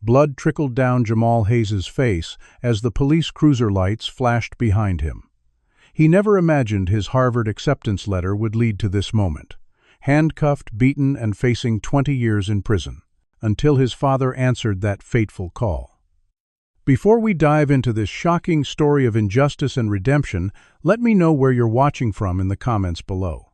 Blood trickled down Jamal Hayes' face as the police cruiser lights flashed behind him. He never imagined his Harvard acceptance letter would lead to this moment. Handcuffed, beaten, and facing 20 years in prison, until his father answered that fateful call. Before we dive into this shocking story of injustice and redemption, let me know where you're watching from in the comments below.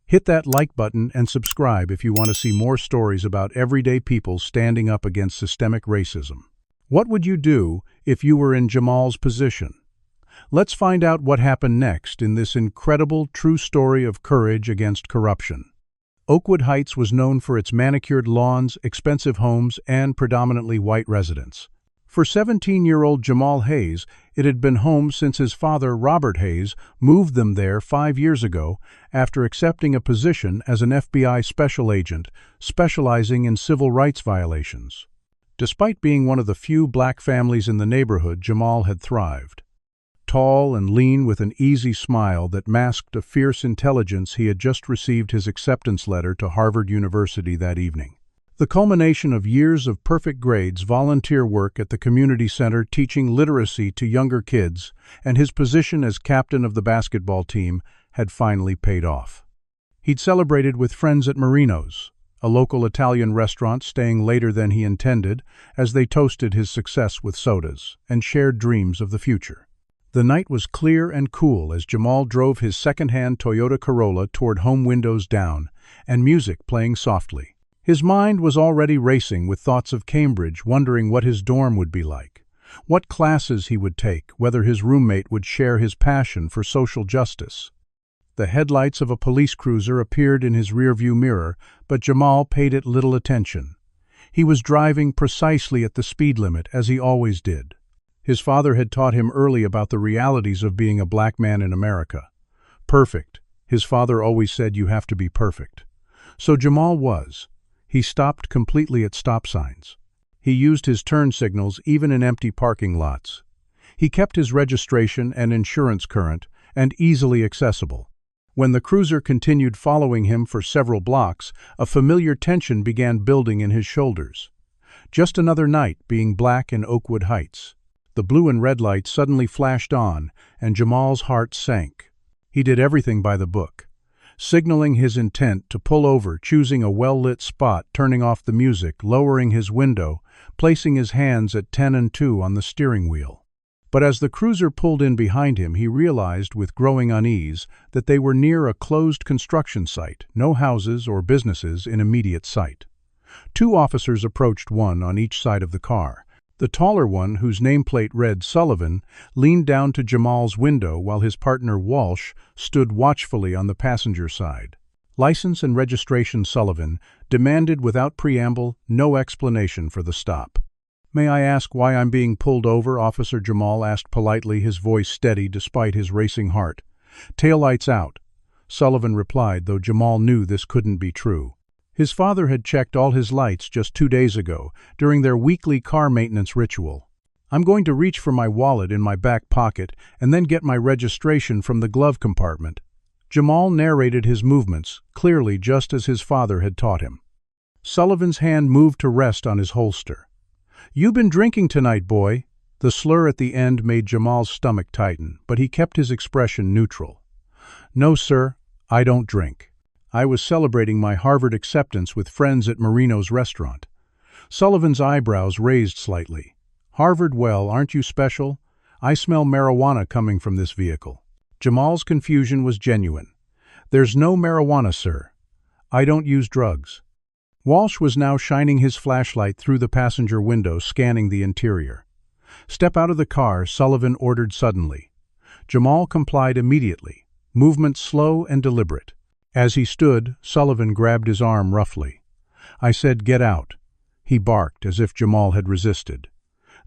Hit that like button and subscribe if you want to see more stories about everyday people standing up against systemic racism. What would you do if you were in Jamal's position? Let's find out what happened next in this incredible, true story of courage against corruption. Oakwood Heights was known for its manicured lawns, expensive homes, and predominantly white residents. For 17-year-old Jamal Hayes, it had been home since his father, Robert Hayes, moved them there 5 years ago after accepting a position as an FBI special agent specializing in civil rights violations. Despite being one of the few black families in the neighborhood, Jamal had thrived. Tall and lean with an easy smile that masked a fierce intelligence, he had just received his acceptance letter to Harvard University that evening. The culmination of years of perfect grades, volunteer work at the community center teaching literacy to younger kids, and his position as captain of the basketball team had finally paid off. He'd celebrated with friends at Marino's, a local Italian restaurant, staying later than he intended, as they toasted his success with sodas and shared dreams of the future. The night was clear and cool as Jamal drove his second-hand Toyota Corolla toward home, windows down, and music playing softly. His mind was already racing with thoughts of Cambridge, wondering what his dorm would be like, what classes he would take, whether his roommate would share his passion for social justice. The headlights of a police cruiser appeared in his rearview mirror, but Jamal paid it little attention. He was driving precisely at the speed limit, as he always did. His father had taught him early about the realities of being a black man in America. Perfect. His father always said you have to be perfect. So Jamal was. He stopped completely at stop signs. He used his turn signals even in empty parking lots. He kept his registration and insurance current and easily accessible. When the cruiser continued following him for several blocks, a familiar tension began building in his shoulders. Just another night being black in Oakwood Heights. The blue and red lights suddenly flashed on, and Jamal's heart sank. He did everything by the book, signaling his intent to pull over, choosing a well-lit spot, turning off the music, lowering his window, placing his hands at 10 and 2 on the steering wheel. But as the cruiser pulled in behind him, he realized with growing unease that they were near a closed construction site, no houses or businesses in immediate sight. 2 officers approached, one on each side of the car. The taller one, whose nameplate read Sullivan, leaned down to Jamal's window while his partner Walsh stood watchfully on the passenger side. License and registration Sullivan demanded without preamble, no explanation for the stop. "May I ask why I'm being pulled over?" Officer Jamal asked politely, his voice steady despite his racing heart. "Taillights out," Sullivan replied, though Jamal knew this couldn't be true. His father had checked all his lights just 2 days ago, during their weekly car maintenance ritual. "I'm going to reach for my wallet in my back pocket and then get my registration from the glove compartment." Jamal narrated his movements, clearly just as his father had taught him. Sullivan's hand moved to rest on his holster. "You been drinking tonight, boy?" The slur at the end made Jamal's stomach tighten, but he kept his expression neutral. "No, sir, I don't drink. I was celebrating my Harvard acceptance with friends at Marino's restaurant." Sullivan's eyebrows raised slightly. "Harvard, well, aren't you special? I smell marijuana coming from this vehicle." Jamal's confusion was genuine. "There's no marijuana, sir. I don't use drugs." Walsh was now shining his flashlight through the passenger window, scanning the interior. "Step out of the car," Sullivan ordered suddenly. Jamal complied immediately, movement slow and deliberate. As he stood, Sullivan grabbed his arm roughly. "I said get out," he barked, as if Jamal had resisted.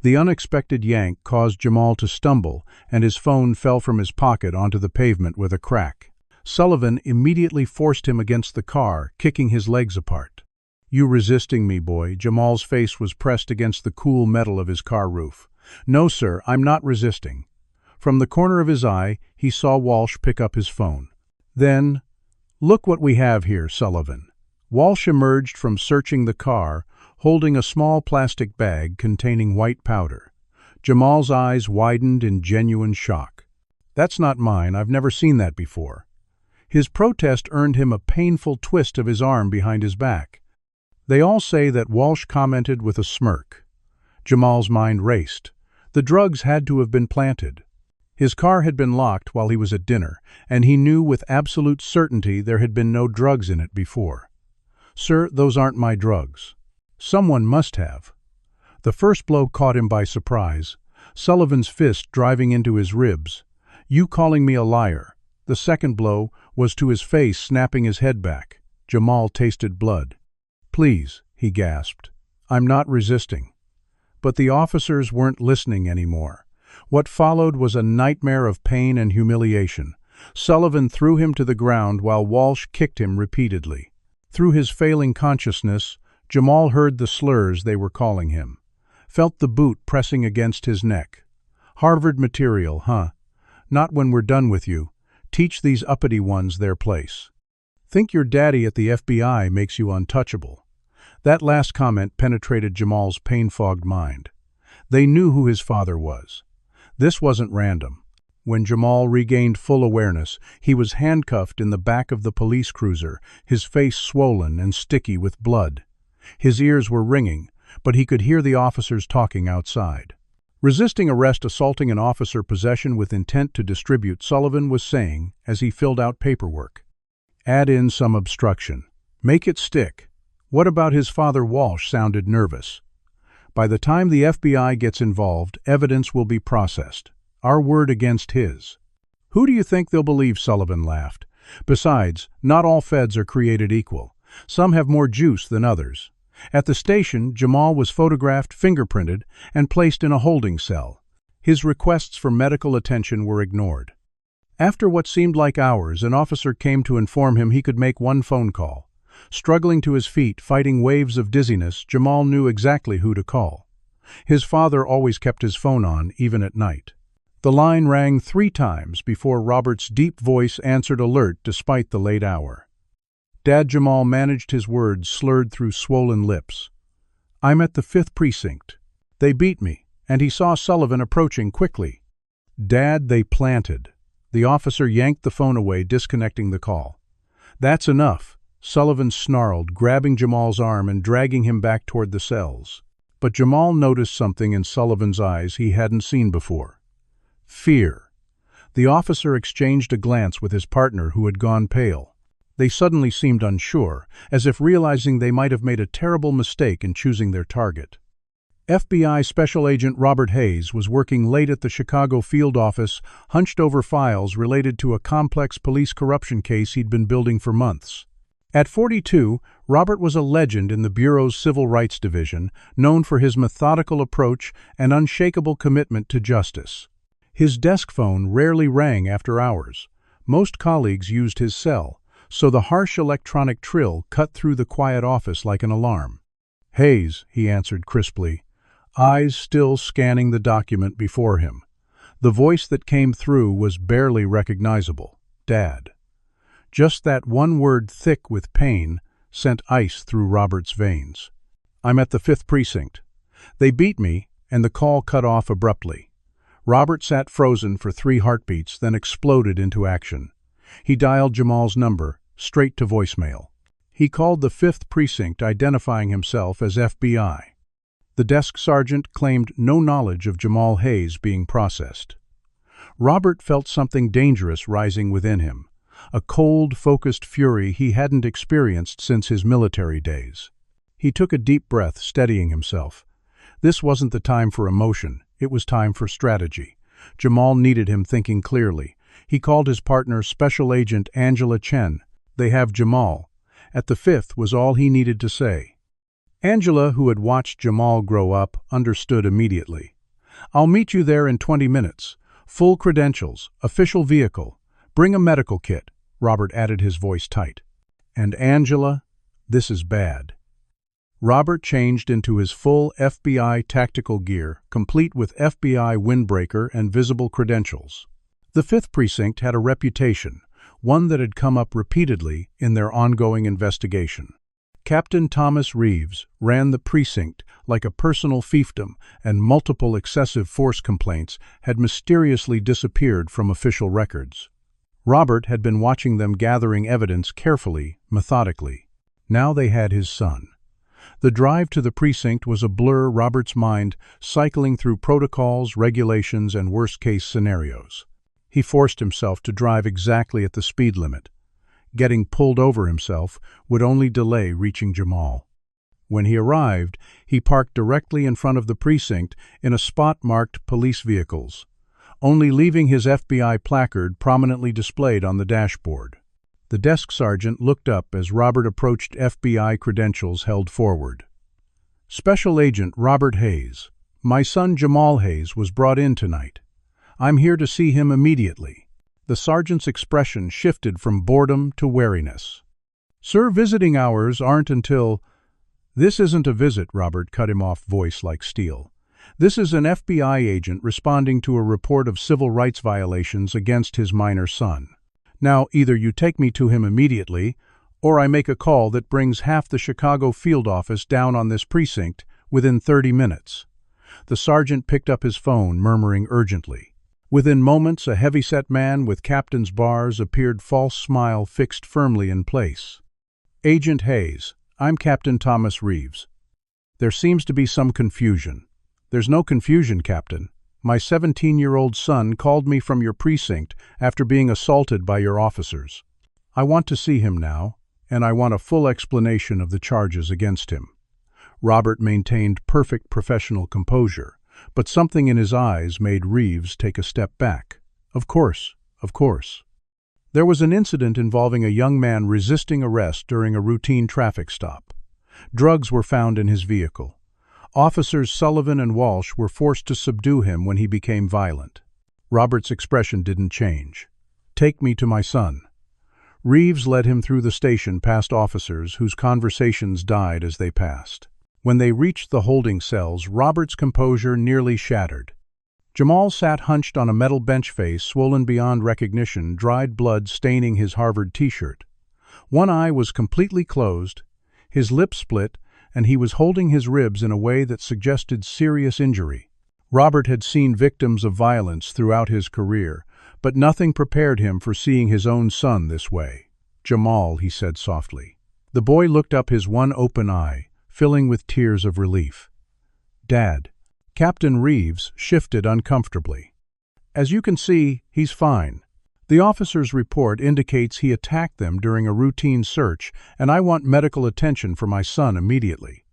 The unexpected yank caused Jamal to stumble, and his phone fell from his pocket onto the pavement with a crack. Sullivan immediately forced him against the car, kicking his legs apart. "You resisting me, boy?" Jamal's face was pressed against the cool metal of his car roof. "No, sir, I'm not resisting." From the corner of his eye, he saw Walsh pick up his phone. Then, "Look what we have here, Sullivan." Walsh emerged from searching the car, holding a small plastic bag containing white powder. Jamal's eyes widened in genuine shock. "That's not mine. I've never seen that before." His protest earned him a painful twist of his arm behind his back. "They all say that," Walsh commented with a smirk. Jamal's mind raced. The drugs had to have been planted. His car had been locked while he was at dinner, and he knew with absolute certainty there had been no drugs in it before. "Sir, those aren't my drugs." "Someone must have." The first blow caught him by surprise, Sullivan's fist driving into his ribs. "You calling me a liar." The second blow was to his face, snapping his head back. Jamal tasted blood. "Please," he gasped. "I'm not resisting." But the officers weren't listening anymore. What followed was a nightmare of pain and humiliation. Sullivan threw him to the ground while Walsh kicked him repeatedly. Through his failing consciousness, Jamal heard the slurs they were calling him, felt the boot pressing against his neck. "Harvard material, huh? Not when we're done with you. Teach these uppity ones their place. Think your daddy at the FBI makes you untouchable." That last comment penetrated Jamal's pain-fogged mind. They knew who his father was. This wasn't random. When Jamal regained full awareness, he was handcuffed in the back of the police cruiser, his face swollen and sticky with blood. His ears were ringing, but he could hear the officers talking outside. "Resisting arrest, assaulting an officer, possession with intent to distribute," Sullivan was saying as he filled out paperwork. "Add in some obstruction. Make it stick." What about his father? Walsh sounded nervous. "By the time the FBI gets involved, evidence will be processed. Our word against his." "Who do you think they'll believe?" Sullivan laughed. "Besides, not all feds are created equal. Some have more juice than others." At the station, Jamal was photographed, fingerprinted, and placed in a holding cell. His requests for medical attention were ignored. After what seemed like hours, an officer came to inform him he could make one phone call. Struggling to his feet, fighting waves of dizziness, Jamal knew exactly who to call. His father always kept his phone on, even at night. The line rang 3 times before Robert's deep voice answered alert despite the late hour. "Dad," Jamal managed his words slurred through swollen lips. "I'm at the 5th Precinct. They beat me," and he saw Sullivan approaching quickly. "Dad, they planted." The officer yanked the phone away, disconnecting the call. "That's enough," Sullivan snarled, grabbing Jamal's arm and dragging him back toward the cells. But Jamal noticed something in Sullivan's eyes he hadn't seen before. Fear. The officer exchanged a glance with his partner, who had gone pale. They suddenly seemed unsure, as if realizing they might have made a terrible mistake in choosing their target. FBI Special Agent Robert Hayes was working late at the Chicago field office, hunched over files related to a complex police corruption case he'd been building for months. At 42, Robert was a legend in the Bureau's Civil Rights Division, known for his methodical approach and unshakable commitment to justice. His desk phone rarely rang after hours. Most colleagues used his cell, so the harsh electronic trill cut through the quiet office like an alarm. "Hayes," he answered crisply, eyes still scanning the document before him. The voice that came through was barely recognizable. "Dad." Just that one word, thick with pain, sent ice through Robert's veins. "I'm at the 5th Precinct. They beat me," and the call cut off abruptly. Robert sat frozen for 3 heartbeats, then exploded into action. He dialed Jamal's number, straight to voicemail. He called the 5th Precinct, identifying himself as FBI. The desk sergeant claimed no knowledge of Jamal Hayes being processed. Robert felt something dangerous rising within him, a cold, focused fury he hadn't experienced since his military days. He took a deep breath, steadying himself. This wasn't the time for emotion, it was time for strategy. Jamal needed him thinking clearly. He called his partner, Special Agent Angela Chen. "They have Jamal." At the 5th was all he needed to say. Angela, who had watched Jamal grow up, understood immediately. "I'll meet you there in 20 minutes. Full credentials, official vehicle. Bring a medical kit," Robert added, his voice tight. "And Angela, this is bad." Robert changed into his full FBI tactical gear, complete with FBI windbreaker and visible credentials. The 5th Precinct had a reputation, one that had come up repeatedly in their ongoing investigation. Captain Thomas Reeves ran the precinct like a personal fiefdom, and multiple excessive force complaints had mysteriously disappeared from official records. Robert had been watching them gathering evidence carefully, methodically. Now they had his son. The drive to the precinct was a blur, Robert's mind cycling through protocols, regulations, and worst-case scenarios. He forced himself to drive exactly at the speed limit. Getting pulled over himself would only delay reaching Jamal. When he arrived, he parked directly in front of the precinct in a spot marked police vehicles, only leaving his FBI placard prominently displayed on the dashboard. The desk sergeant looked up as Robert approached, FBI credentials held forward. Special Agent Robert Hayes. My son Jamal Hayes was brought in tonight. I'm here to see him immediately. The sergeant's expression shifted from boredom to wariness. Sir, visiting hours aren't until— This isn't a visit, Robert cut him off, voice like steel. This is an FBI agent responding to a report of civil rights violations against his minor son. Now, either you take me to him immediately, or I make a call that brings half the Chicago field office down on this precinct within 30 minutes. The sergeant picked up his phone, murmuring urgently. Within moments, a heavy-set man with captain's bars appeared, false smile fixed firmly in place. Agent Hayes, I'm Captain Thomas Reeves. There seems to be some confusion. There's no confusion, Captain. My 17-year-old son called me from your precinct after being assaulted by your officers. I want to see him now, and I want a full explanation of the charges against him. Robert maintained perfect professional composure, but something in his eyes made Reeves take a step back. Of course, of course. There was an incident involving a young man resisting arrest during a routine traffic stop. Drugs were found in his vehicle. Officers Sullivan and Walsh were forced to subdue him when he became violent. Robert's expression didn't change. Take me to my son. Reeves led him through the station past officers whose conversations died as they passed. When they reached the holding cells, Robert's composure nearly shattered. Jamal sat hunched on a metal bench, face swollen beyond recognition, dried blood staining his Harvard t-shirt. One eye was completely closed, his lips split, and he was holding his ribs in a way that suggested serious injury. Robert had seen victims of violence throughout his career, but nothing prepared him for seeing his own son this way. Jamal, he said softly. The boy looked up, his one open eye filling with tears of relief. Dad. Captain Reeves shifted uncomfortably. As you can see, he's fine. The officer's report indicates he attacked them during a routine search, and I want medical attention for my son immediately.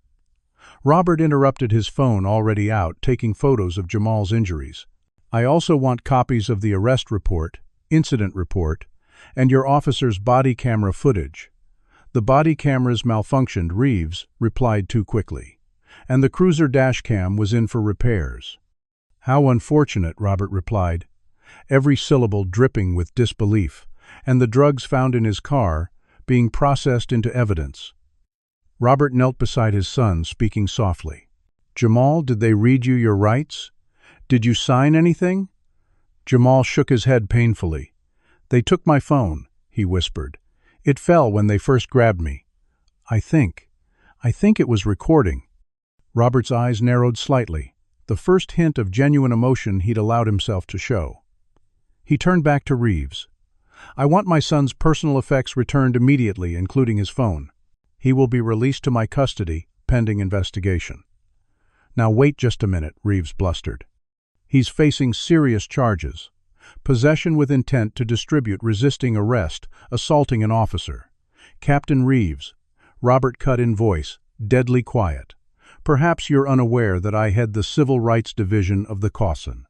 Robert interrupted, his phone already out, taking photos of Jamal's injuries. I also want copies of the arrest report, incident report, and your officer's body camera footage. The body cameras malfunctioned, Reeves replied too quickly, and the cruiser dashcam was in for repairs. How unfortunate, Robert replied, every syllable dripping with disbelief, and the drugs found in his car being processed into evidence. Robert knelt beside his son, speaking softly. Jamal, did they read you your rights? Did you sign anything? Jamal shook his head painfully. They took my phone, he whispered. It fell when they first grabbed me. I think it was recording. Robert's eyes narrowed slightly, the first hint of genuine emotion he'd allowed himself to show. He turned back to Reeves. I want my son's personal effects returned immediately, including his phone. He will be released to my custody, pending investigation. Now wait just a minute, Reeves blustered. He's facing serious charges. Possession with intent to distribute, resisting arrest, assaulting an officer. Captain Reeves, Robert cut in, voice deadly quiet. Perhaps you're unaware that I head the Civil Rights Division of the COSN,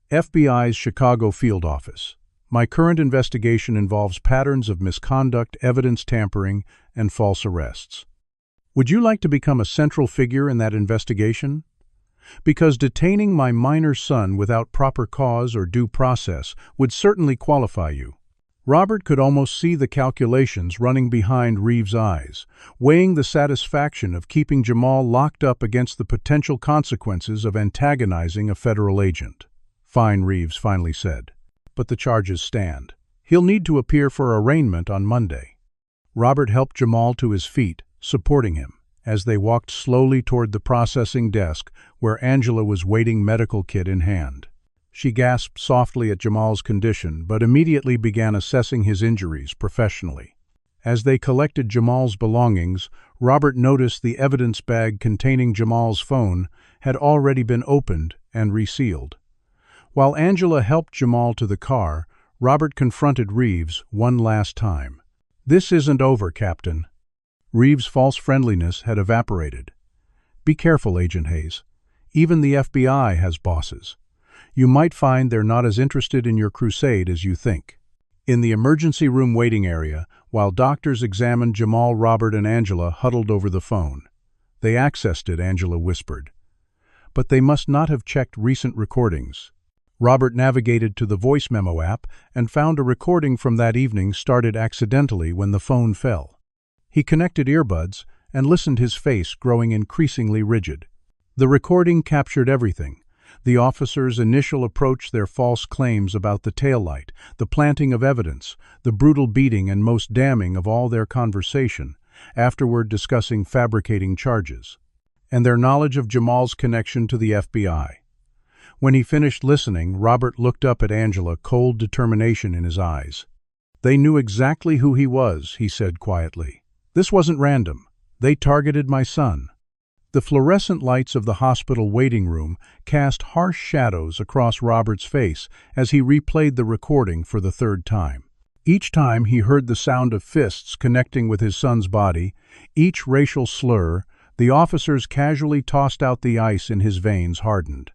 FBI's Chicago field office. My current investigation involves patterns of misconduct, evidence tampering, and false arrests. Would you like to become a central figure in that investigation? Because detaining my minor son without proper cause or due process would certainly qualify you. Robert could almost see the calculations running behind Reeves' eyes, weighing the satisfaction of keeping Jamal locked up against the potential consequences of antagonizing a federal agent. Fine, Reeves finally said. But the charges stand. He'll need to appear for arraignment on Monday. Robert helped Jamal to his feet, supporting him, as they walked slowly toward the processing desk where Angela was waiting, medical kit in hand. She gasped softly at Jamal's condition, but immediately began assessing his injuries professionally. As they collected Jamal's belongings, Robert noticed the evidence bag containing Jamal's phone had already been opened and resealed. While Angela helped Jamal to the car, Robert confronted Reeves one last time. "This isn't over, Captain." Reeves' false friendliness had evaporated. "Be careful, Agent Hayes. Even the FBI has bosses. You might find they're not as interested in your crusade as you think." In the emergency room waiting area, while doctors examined Jamal, Robert and Angela huddled over the phone. "They accessed it," Angela whispered. "But they must not have checked recent recordings." Robert navigated to the voice memo app and found a recording from that evening started accidentally when the phone fell. He connected earbuds and listened, his face growing increasingly rigid. The recording captured everything: the officers' initial approach, their false claims about the taillight, the planting of evidence, the brutal beating, and most damning of all, their conversation, afterward discussing fabricating charges, and their knowledge of Jamal's connection to the FBI. When he finished listening, Robert looked up at Angela, cold determination in his eyes. "They knew exactly who he was," he said quietly. "This wasn't random. They targeted my son." The fluorescent lights of the hospital waiting room cast harsh shadows across Robert's face as he replayed the recording for the third time. Each time he heard the sound of fists connecting with his son's body, each racial slur, the officers casually tossed out, the ice in his veins hardened.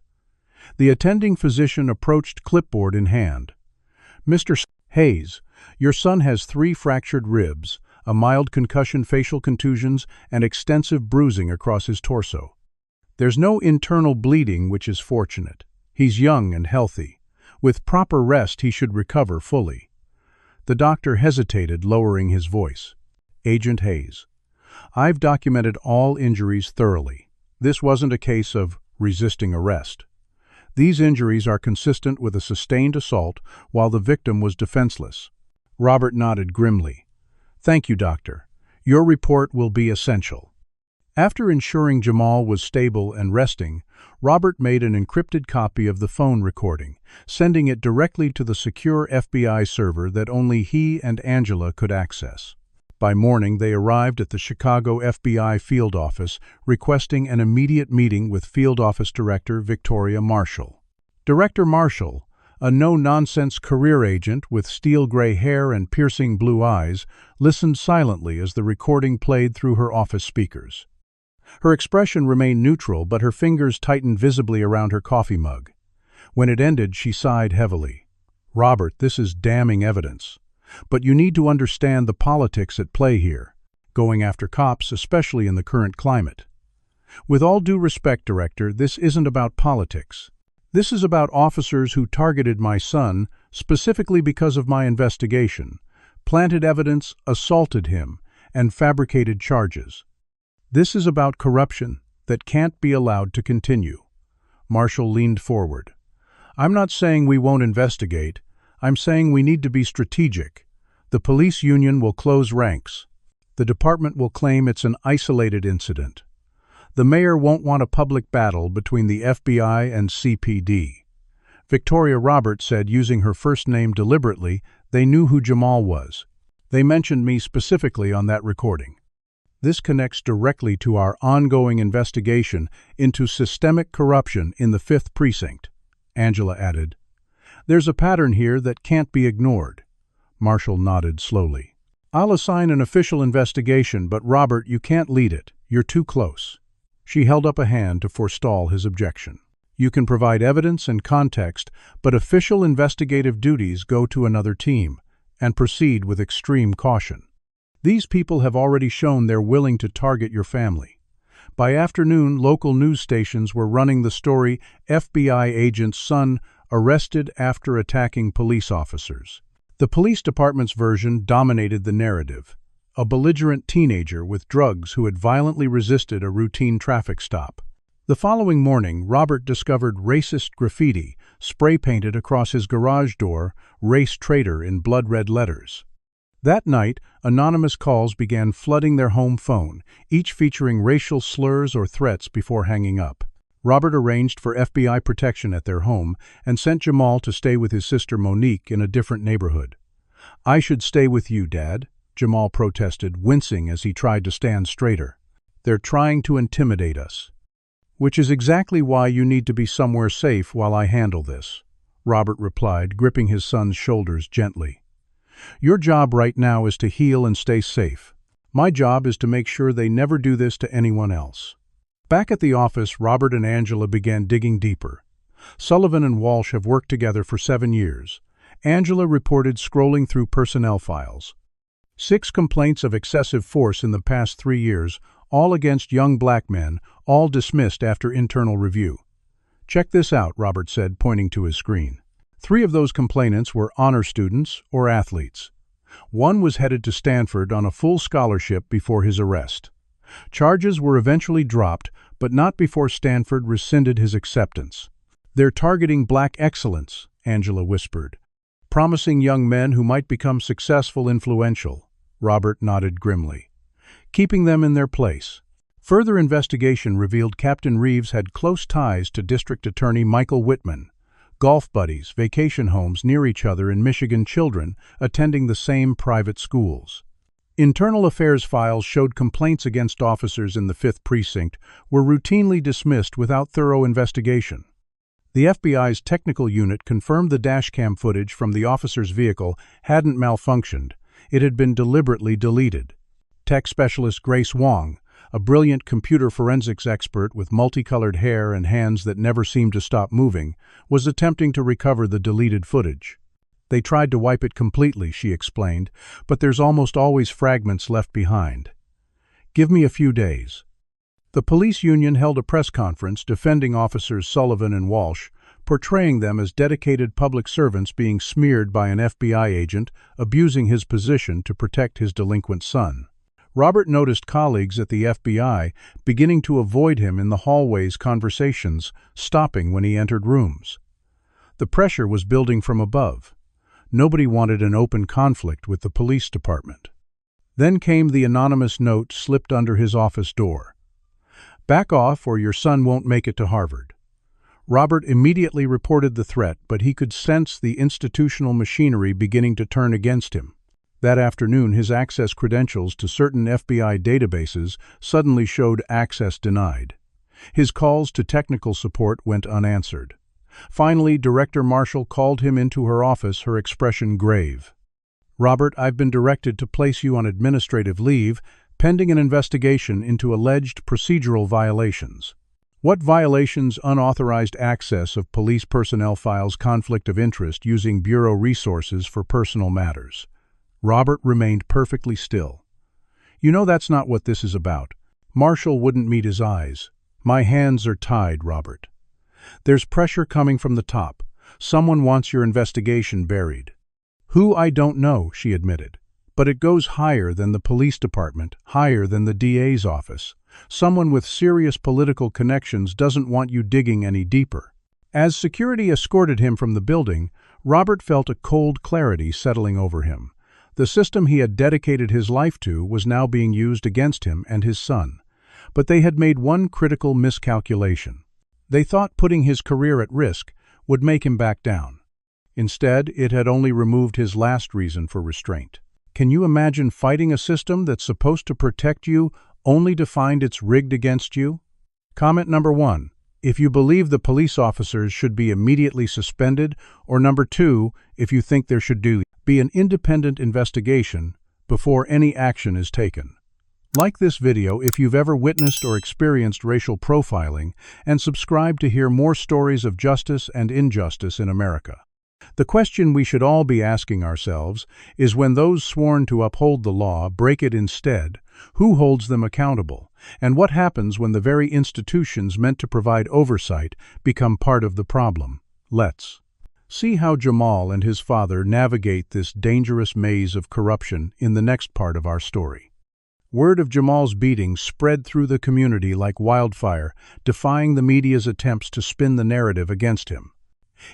The attending physician approached, clipboard in hand. "Mr. Hayes, your son has 3 fractured ribs, a mild concussion, facial contusions, and extensive bruising across his torso. There's no internal bleeding, which is fortunate. He's young and healthy. With proper rest, he should recover fully." The doctor hesitated, lowering his voice. "Agent Hayes, I've documented all injuries thoroughly. This wasn't a case of resisting arrest. These injuries are consistent with a sustained assault while the victim was defenseless." Robert nodded grimly. "Thank you, Doctor. Your report will be essential." After ensuring Jamal was stable and resting, Robert made an encrypted copy of the phone recording, sending it directly to the secure FBI server that only he and Angela could access. By morning, they arrived at the Chicago FBI field office, requesting an immediate meeting with Field Office Director Victoria Marshall. Director Marshall, a no-nonsense career agent with steel-gray hair and piercing blue eyes, listened silently as the recording played through her office speakers. Her expression remained neutral, but her fingers tightened visibly around her coffee mug. When it ended, she sighed heavily. "Robert, this is damning evidence. But you need to understand the politics at play here, going after cops, especially in the current climate. With all due respect, Director, this isn't about politics. This is about officers who targeted my son specifically because of my investigation, planted evidence, assaulted him, and fabricated charges. This is about corruption that can't be allowed to continue." Marshall leaned forward. "I'm not saying we won't investigate. I'm saying we need to be strategic. The police union will close ranks. The department will claim it's an isolated incident. The mayor won't want a public battle between the FBI and CPD." Victoria Roberts said, using her first name deliberately, "They knew who Jamal was. They mentioned me specifically on that recording. This connects directly to our ongoing investigation into systemic corruption in the 5th Precinct," Angela added. "There's a pattern here that can't be ignored." Marshall nodded slowly. "I'll assign an official investigation, but Robert, you can't lead it. You're too close." She held up a hand to forestall his objection. "You can provide evidence and context, but official investigative duties go to another team, and proceed with extreme caution. These people have already shown they're willing to target your family." By afternoon, local news stations were running the story, "FBI agent's son arrested after attacking police officers." The police department's version dominated the narrative: a belligerent teenager with drugs who had violently resisted a routine traffic stop. The following morning, Robert discovered racist graffiti spray-painted across his garage door, "Race Traitor" in blood-red letters. That night, anonymous calls began flooding their home phone, each featuring racial slurs or threats before hanging up. Robert arranged for FBI protection at their home and sent Jamal to stay with his sister Monique in a different neighborhood. "I should stay with you, Dad," Jamal protested, wincing as he tried to stand straighter. "They're trying to intimidate us." "Which is exactly why you need to be somewhere safe while I handle this," Robert replied, gripping his son's shoulders gently. "Your job right now is to heal and stay safe. My job is to make sure they never do this to anyone else." Back at the office, Robert and Angela began digging deeper. Sullivan and Walsh have worked together for 7 years. Angela reported scrolling through personnel files. 6 complaints of excessive force in the past 3 years, all against young black men, all dismissed after internal review. "Check this out," Robert said, pointing to his screen. 3 of those complainants were honor students or athletes. 1 was headed to Stanford on a full scholarship before his arrest. Charges were eventually dropped, but not before Stanford rescinded his acceptance. "They're targeting black excellence," Angela whispered. "Promising young men who might become successful influential." Robert nodded grimly. "Keeping them in their place." Further investigation revealed Captain Reeves had close ties to District Attorney Michael Whitman. Golf buddies, vacation homes near each other in Michigan, children attending the same private schools. Internal affairs files showed complaints against officers in the 5th Precinct were routinely dismissed without thorough investigation. The FBI's technical unit confirmed the dashcam footage from the officer's vehicle hadn't malfunctioned. It had been deliberately deleted. Tech specialist Grace Wong, a brilliant computer forensics expert with multicolored hair and hands that never seemed to stop moving, was attempting to recover the deleted footage. "They tried to wipe it completely," she explained, "but there's almost always fragments left behind. Give me a few days." The police union held a press conference defending officers Sullivan and Walsh, portraying them as dedicated public servants being smeared by an FBI agent abusing his position to protect his delinquent son. Robert noticed colleagues at the FBI beginning to avoid him in the hallways, conversations stopping when he entered rooms. The pressure was building from above. Nobody wanted an open conflict with the police department. Then came the anonymous note slipped under his office door. "Back off or your son won't make it to Harvard." Robert immediately reported the threat, but he could sense the institutional machinery beginning to turn against him. That afternoon, his access credentials to certain FBI databases suddenly showed access denied. His calls to technical support went unanswered. Finally, Director Marshall called him into her office, her expression grave. "Robert, I've been directed to place you on administrative leave, pending an investigation into alleged procedural violations." "What violations?" "Unauthorized access of police personnel files, conflict of interest, using bureau resources for personal matters." Robert remained perfectly still. "You know that's not what this is about." Marshall wouldn't meet his eyes. "My hands are tied, Robert. There's pressure coming from the top. Someone wants your investigation buried." "Who? I don't know," she admitted. "But it goes higher than the police department, higher than the DA's office. Someone with serious political connections doesn't want you digging any deeper." As security escorted him from the building, Robert felt a cold clarity settling over him. The system he had dedicated his life to was now being used against him and his son. But they had made one critical miscalculation. They thought putting his career at risk would make him back down. Instead, it had only removed his last reason for restraint. Can you imagine fighting a system that's supposed to protect you only to find it's rigged against you? Comment number 1. If you believe the police officers should be immediately suspended, or number 2, if you think there should be an independent investigation before any action is taken. Like this video if you've ever witnessed or experienced racial profiling, and subscribe to hear more stories of justice and injustice in America. The question we should all be asking ourselves is, when those sworn to uphold the law break it instead, who holds them accountable? And what happens when the very institutions meant to provide oversight become part of the problem? Let's see how Jamal and his father navigate this dangerous maze of corruption in the next part of our story. Word of Jamal's beating spread through the community like wildfire, defying the media's attempts to spin the narrative against him.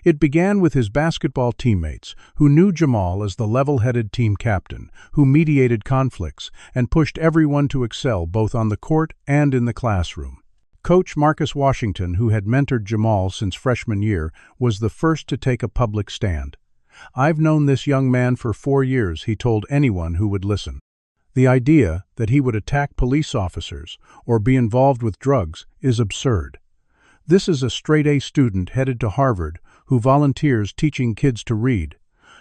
It began with his basketball teammates, who knew Jamal as the level-headed team captain, who mediated conflicts and pushed everyone to excel both on the court and in the classroom. Coach Marcus Washington, who had mentored Jamal since freshman year, was the first to take a public stand. "I've known this young man for 4 years," he told anyone who would listen. The idea that he would attack police officers or be involved with drugs is absurd. This is a straight-A student headed to Harvard who volunteers teaching kids to read.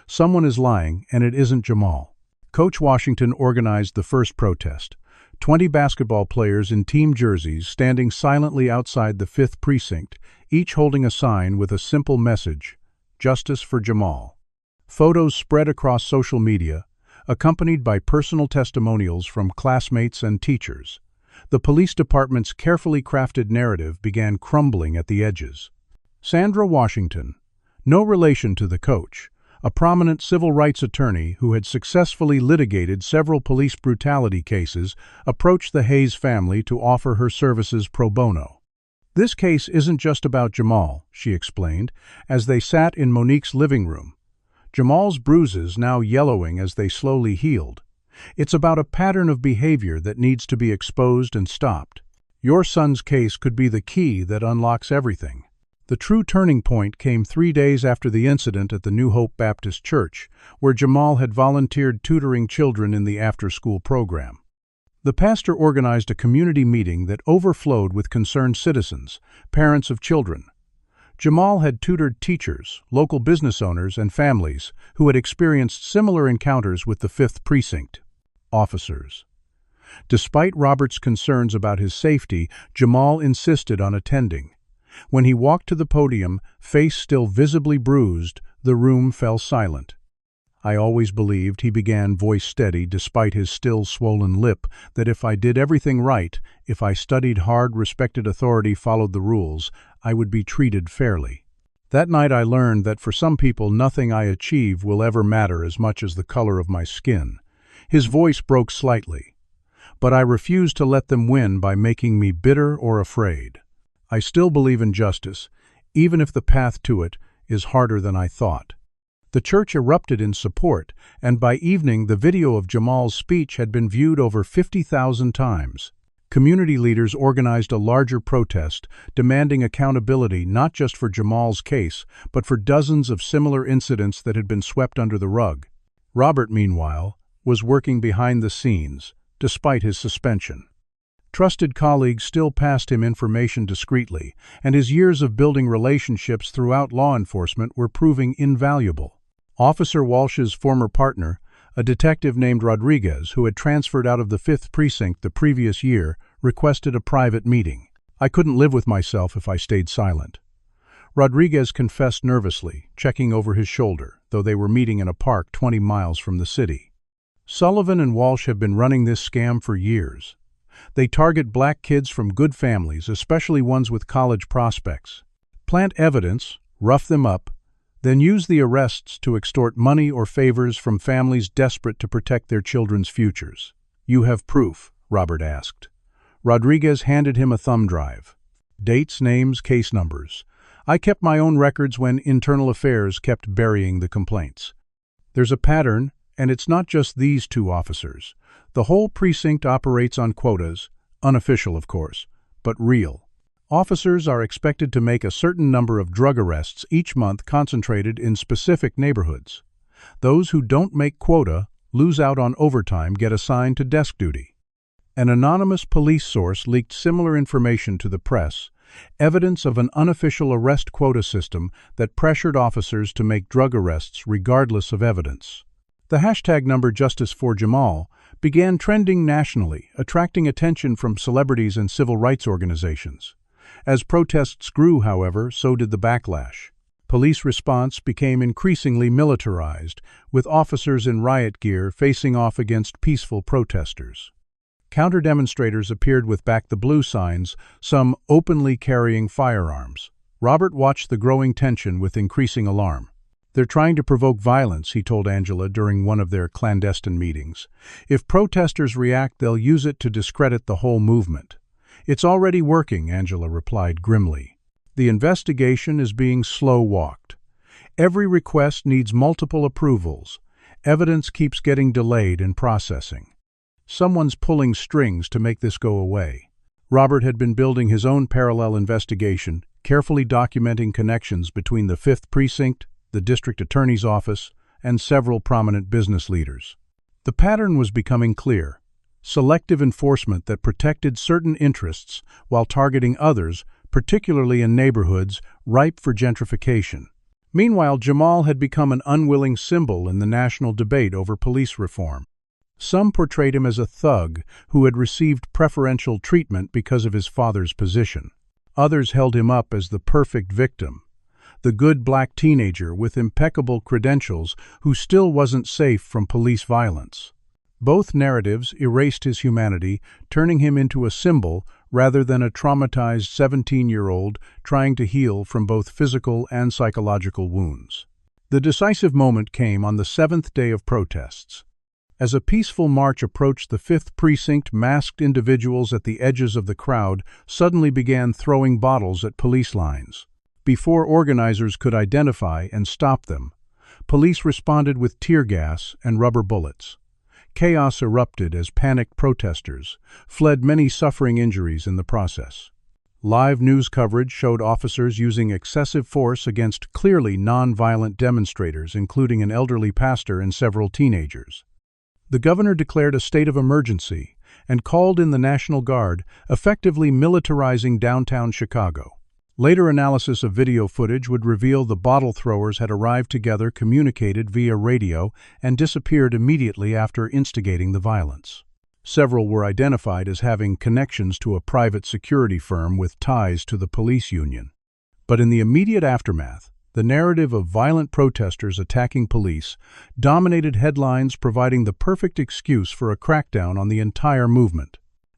Someone is lying, and it isn't Jamal. Coach Washington organized the first protest. 20 basketball players in team jerseys standing silently outside the 5th precinct, each holding a sign with a simple message: "Justice for Jamal." Photos spread across social media, accompanied by personal testimonials from classmates and teachers. The police department's carefully crafted narrative began crumbling at the edges. Sandra Washington, no relation to the coach, a prominent civil rights attorney who had successfully litigated several police brutality cases, approached the Hayes family to offer her services pro bono. "This case isn't just about Jamal," she explained, as they sat in Monique's living room. Jamal's bruises now yellowing as they slowly healed. "It's about a pattern of behavior that needs to be exposed and stopped. Your son's case could be the key that unlocks everything." The true turning point came 3 days after the incident at the New Hope Baptist Church, where Jamal had volunteered tutoring children in the after-school program. The pastor organized a community meeting that overflowed with concerned citizens, parents of children. Jamal had tutored teachers, local business owners, and families who had experienced similar encounters with the 5th Precinct officers. Despite Robert's concerns about his safety, Jamal insisted on attending. When he walked to the podium, face still visibly bruised, the room fell silent. "I always believed," he began, voice steady despite his still swollen lip, "that if I did everything right, if I studied hard, respected authority, followed the rules, I would be treated fairly. That night I learned that for some people nothing I achieve will ever matter as much as the color of my skin." His voice broke slightly. "But I refuse to let them win by making me bitter or afraid. I still believe in justice, even if the path to it is harder than I thought." The church erupted in support, and by evening the video of Jamal's speech had been viewed over 50,000 times. Community leaders organized a larger protest, demanding accountability not just for Jamal's case, but for dozens of similar incidents that had been swept under the rug. Robert, meanwhile, was working behind the scenes, despite his suspension. Trusted colleagues still passed him information discreetly, and his years of building relationships throughout law enforcement were proving invaluable. Officer Walsh's former partner, a detective named Rodriguez, who had transferred out of the 5th Precinct the previous year, requested a private meeting. "I couldn't live with myself if I stayed silent." Rodriguez confessed nervously, checking over his shoulder, though they were meeting in a park 20 miles from the city. "Sullivan and Walsh have been running this scam for years. They target black kids from good families, especially ones with college prospects. Plant evidence, rough them up, then use the arrests to extort money or favors from families desperate to protect their children's futures." "You have proof?" Robert asked. Rodriguez handed him a thumb drive. "Dates, names, case numbers. I kept my own records when Internal Affairs kept burying the complaints. There's a pattern, and it's not just these 2 officers. The whole precinct operates on quotas, unofficial of course, but real. Officers are expected to make a certain number of drug arrests each month concentrated in specific neighborhoods. Those who don't make quota, lose out on overtime, get assigned to desk duty." An anonymous police source leaked similar information to the press, evidence of an unofficial arrest quota system that pressured officers to make drug arrests regardless of evidence. The hashtag number Justice for Jamal began trending nationally, attracting attention from celebrities and civil rights organizations. As protests grew, however, so did the backlash. Police response became increasingly militarized, with officers in riot gear facing off against peaceful protesters. Counter-demonstrators appeared with "Back the Blue" signs, some openly carrying firearms. Robert watched the growing tension with increasing alarm. "They're trying to provoke violence," he told Angela during one of their clandestine meetings. "If protesters react, they'll use it to discredit the whole movement." "It's already working," Angela replied grimly. The investigation is being slow-walked. Every request needs multiple approvals. Evidence keeps getting delayed in processing. Someone's pulling strings to make this go away. Robert had been building his own parallel investigation, carefully documenting connections between the 5th Precinct, the District Attorney's Office, and several prominent business leaders. The pattern was becoming clear: selective enforcement that protected certain interests while targeting others, particularly in neighborhoods ripe for gentrification. Meanwhile, Jamal had become an unwilling symbol in the national debate over police reform. Some portrayed him as a thug who had received preferential treatment because of his father's position. Others held him up as the perfect victim, the good black teenager with impeccable credentials who still wasn't safe from police violence. Both narratives erased his humanity, turning him into a symbol rather than a traumatized 17-year-old trying to heal from both physical and psychological wounds. The decisive moment came on the 7th day of protests. As a peaceful march approached the 5th Precinct, masked individuals at the edges of the crowd suddenly began throwing bottles at police lines. Before organizers could identify and stop them, police responded with tear gas and rubber bullets. Chaos erupted as panicked protesters fled, many suffering injuries in the process. Live news coverage showed officers using excessive force against clearly non-violent demonstrators, including an elderly pastor and several teenagers. The governor declared a state of emergency and called in the National Guard, effectively militarizing downtown Chicago. Later analysis of video footage would reveal the bottle throwers had arrived together, communicated via radio, and disappeared immediately after instigating the violence. Several were identified as having connections to a private security firm with ties to the police union. But in the immediate aftermath, the narrative of violent protesters attacking police dominated headlines, providing the perfect excuse for a crackdown on the entire movement.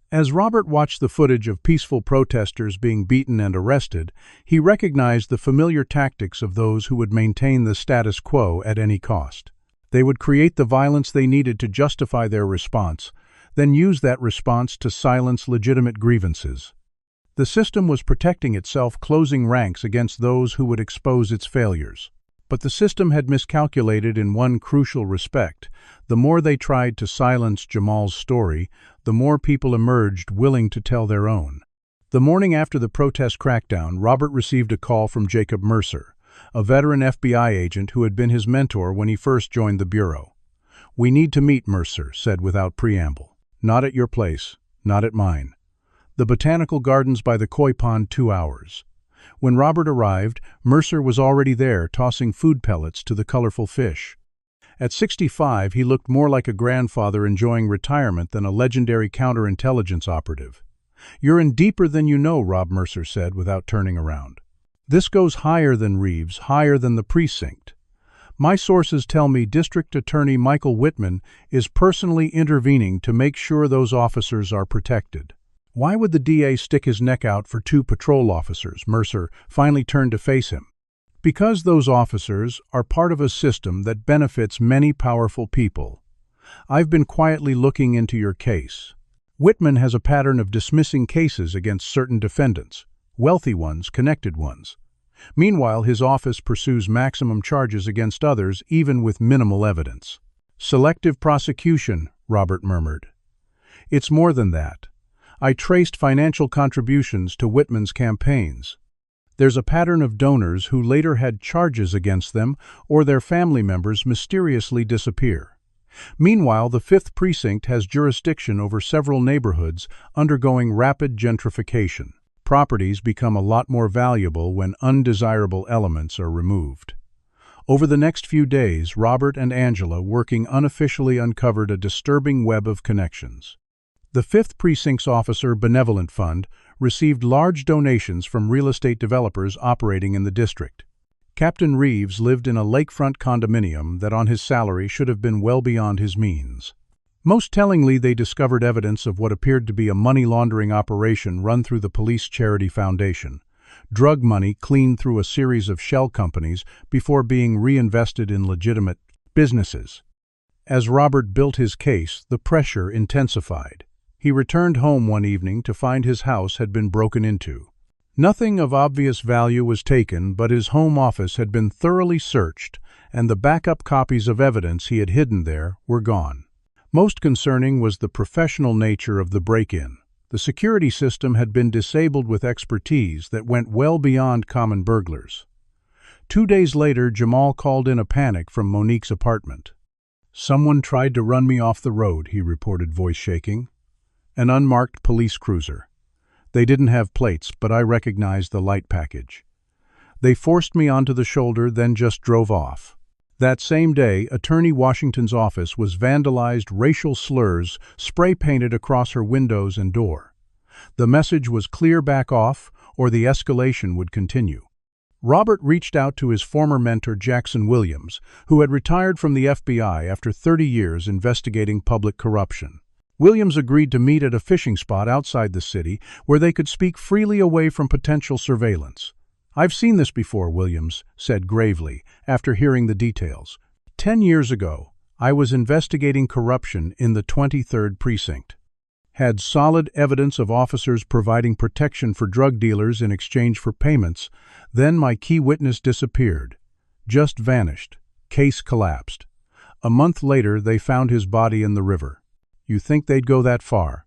As Robert watched the footage of peaceful protesters being beaten and arrested, he recognized the familiar tactics of those who would maintain the status quo at any cost. They would create the violence they needed to justify their response, then use that response to silence legitimate grievances. The system was protecting itself, closing ranks against those who would expose its failures. But the system had miscalculated in one crucial respect. The more they tried to silence Jamal's story, the more people emerged willing to tell their own. The morning after the protest crackdown, Robert received a call from Jacob Mercer, a veteran FBI agent who had been his mentor when he first joined the Bureau. "We need to meet," Mercer said without preamble. "Not at your place, not at mine. The Botanical Gardens by the Koi Pond, 2 hours. When Robert arrived, Mercer was already there, tossing food pellets to the colorful fish. At 65, he looked more like a grandfather enjoying retirement than a legendary counterintelligence operative. "You're in deeper than you know," Rob Mercer said without turning around. "This goes higher than Reeves, higher than the precinct. My sources tell me District Attorney Michael Whitman is personally intervening to make sure those officers are protected." Why would the DA stick his neck out for 2 patrol officers? Mercer finally turned to face him. "Because those officers are part of a system that benefits many powerful people. I've been quietly looking into your case. Whitman has a pattern of dismissing cases against certain defendants, wealthy ones, connected ones. Meanwhile, his office pursues maximum charges against others, even with minimal evidence." "Selective prosecution," Robert murmured. "It's more than that. I traced financial contributions to Whitman's campaigns. There's a pattern of donors who later had charges against them or their family members mysteriously disappear. Meanwhile, the 5th Precinct has jurisdiction over several neighborhoods undergoing rapid gentrification. Properties become a lot more valuable when undesirable elements are removed." Over the next few days, Robert and Angela, working unofficially, uncovered a disturbing web of connections. The 5th Precinct's Officer Benevolent Fund received large donations from real estate developers operating in the district. Captain Reeves lived in a lakefront condominium that on his salary should have been well beyond his means. Most tellingly, they discovered evidence of what appeared to be a money laundering operation run through the Police Charity Foundation. Drug money cleaned through a series of shell companies before being reinvested in legitimate businesses. As Robert built his case, the pressure intensified. He returned home one evening to find his house had been broken into. Nothing of obvious value was taken, but his home office had been thoroughly searched, and the backup copies of evidence he had hidden there were gone. Most concerning was the professional nature of the break-in. The security system had been disabled with expertise that went well beyond common burglars. 2 days later, Jamal called in a panic from Monique's apartment. "Someone tried to run me off the road," he reported, voice shaking. "An unmarked police cruiser. They didn't have plates, but I recognized the light package. They forced me onto the shoulder, then just drove off." That same day, Attorney Washington's office was vandalized, racial slurs spray-painted across her windows and door. The message was clear: back off, or the escalation would continue. Robert reached out to his former mentor, Jackson Williams, who had retired from the FBI after 30 years investigating public corruption. Williams agreed to meet at a fishing spot outside the city where they could speak freely away from potential surveillance. "I've seen this before," Williams said gravely, after hearing the details. 10 years ago, I was investigating corruption in the 23rd Precinct. Had solid evidence of officers providing protection for drug dealers in exchange for payments. Then my key witness disappeared. Just vanished. Case collapsed. A month later, they found his body in the river. You think they'd go that far?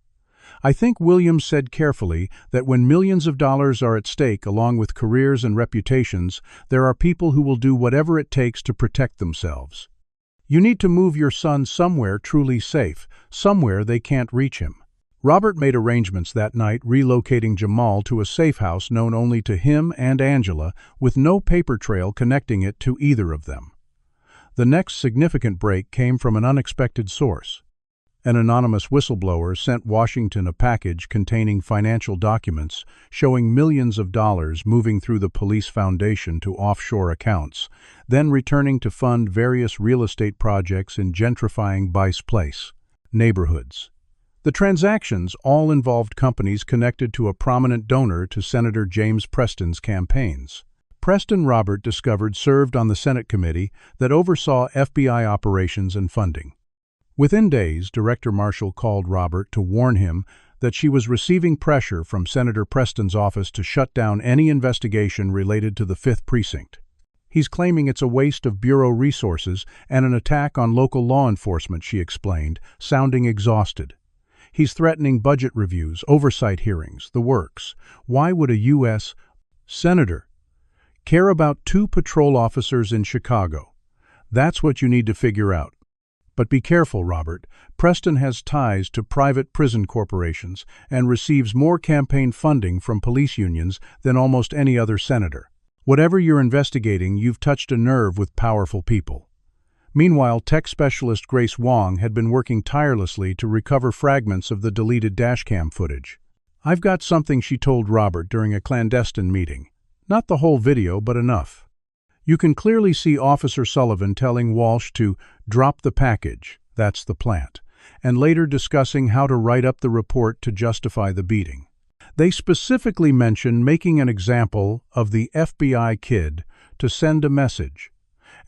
I think Williams said carefully that when millions of dollars are at stake along with careers and reputations, there are people who will do whatever it takes to protect themselves. You need to move your son somewhere truly safe, somewhere they can't reach him. Robert made arrangements that night, relocating Jamal to a safe house known only to him and Angela, with no paper trail connecting it to either of them. The next significant break came from an unexpected source. An anonymous whistleblower sent Washington a package containing financial documents showing millions of dollars moving through the police foundation to offshore accounts, then returning to fund various real estate projects in gentrifying Bice Place neighborhoods. The transactions all involved companies connected to a prominent donor to Senator James Preston's campaigns. Preston, Robert discovered, served on the Senate committee that oversaw FBI operations and funding. Within days, Director Marshall called Robert to warn him that she was receiving pressure from Senator Preston's office to shut down any investigation related to the 5th Precinct. "He's claiming it's a waste of Bureau resources and an attack on local law enforcement," she explained, sounding exhausted. "He's threatening budget reviews, oversight hearings, the works. Why would a U.S. Senator care about 2 patrol officers in Chicago? That's what you need to figure out. But be careful, Robert. Preston has ties to private prison corporations and receives more campaign funding from police unions than almost any other senator. Whatever you're investigating, you've touched a nerve with powerful people." Meanwhile, tech specialist Grace Wong had been working tirelessly to recover fragments of the deleted dashcam footage. "I've got something," she told Robert during a clandestine meeting. "Not the whole video, but enough. You can clearly see Officer Sullivan telling Walsh to drop the package, that's the plant, and later discussing how to write up the report to justify the beating. They specifically mention making an example of the FBI kid to send a message.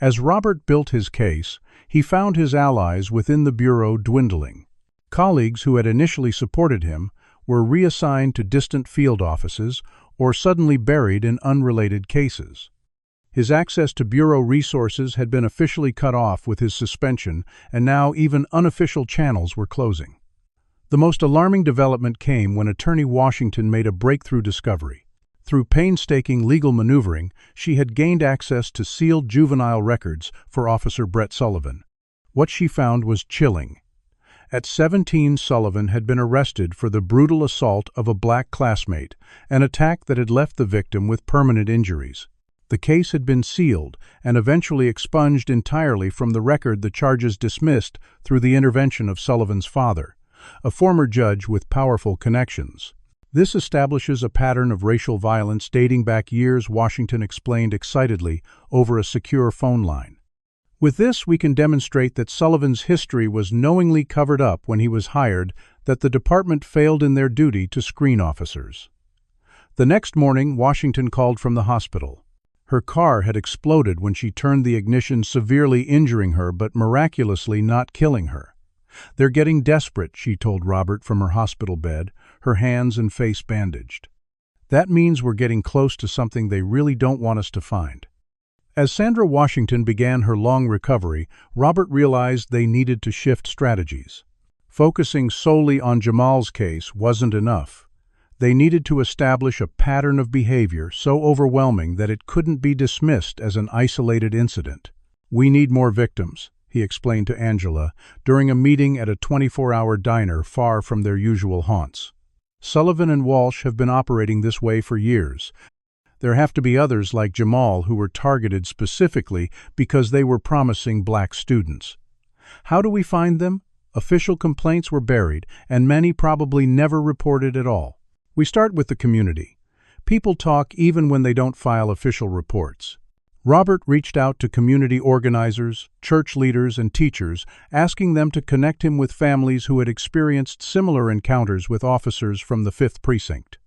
As Robert built his case, he found his allies within the Bureau dwindling. Colleagues who had initially supported him were reassigned to distant field offices or suddenly buried in unrelated cases. His access to Bureau resources had been officially cut off with his suspension, and now even unofficial channels were closing. The most alarming development came when Attorney Washington made a breakthrough discovery. Through painstaking legal maneuvering, she had gained access to sealed juvenile records for Officer Brett Sullivan. What she found was chilling. At 17, Sullivan had been arrested for the brutal assault of a black classmate, an attack that had left the victim with permanent injuries. The case had been sealed and eventually expunged entirely from the record, the charges dismissed through the intervention of Sullivan's father, a former judge with powerful connections. This establishes a pattern of racial violence dating back years, Washington explained excitedly over a secure phone line. With this, we can demonstrate that Sullivan's history was knowingly covered up when he was hired, that the department failed in their duty to screen officers. The next morning, Washington called from the hospital. Her car had exploded when she turned the ignition, severely injuring her but miraculously not killing her. "They're getting desperate," she told Robert from her hospital bed, her hands and face bandaged. That means we're getting close to something they really don't want us to find. As Sandra Washington began her long recovery, Robert realized they needed to shift strategies. Focusing solely on Jamal's case wasn't enough. They needed to establish a pattern of behavior so overwhelming that it couldn't be dismissed as an isolated incident. "We need more victims," he explained to Angela during a meeting at a 24-hour diner far from their usual haunts. "Sullivan and Walsh have been operating this way for years. There have to be others like Jamal who were targeted specifically because they were promising black students. How do we find them? Official complaints were buried, and many probably never reported at all. We start with the community. People talk even when they don't file official reports." Robert reached out to community organizers, church leaders, and teachers, asking them to connect him with families who had experienced similar encounters with officers from the 5th Precinct.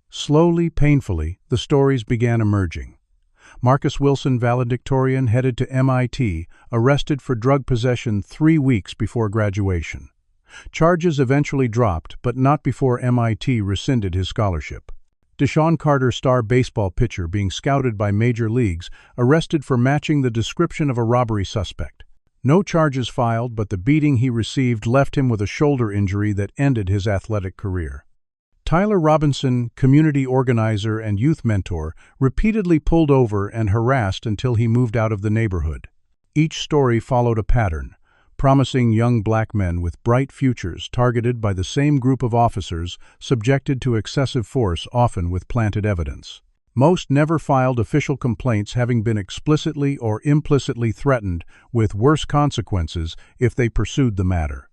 Slowly, painfully, the stories began emerging. Marcus Wilson, valedictorian, headed to MIT, arrested for drug possession 3 weeks before graduation. Charges eventually dropped, but not before MIT rescinded his scholarship. Deshaun Carter, star baseball pitcher being scouted by major leagues, arrested for matching the description of a robbery suspect. No charges filed, but the beating he received left him with a shoulder injury that ended his athletic career. Tyler Robinson, community organizer and youth mentor, repeatedly pulled over and harassed until he moved out of the neighborhood. Each story followed a pattern, promising young black men with bright futures targeted by the same group of officers, subjected to excessive force, often with planted evidence. Most never filed official complaints, having been explicitly or implicitly threatened with worse consequences if they pursued the matter.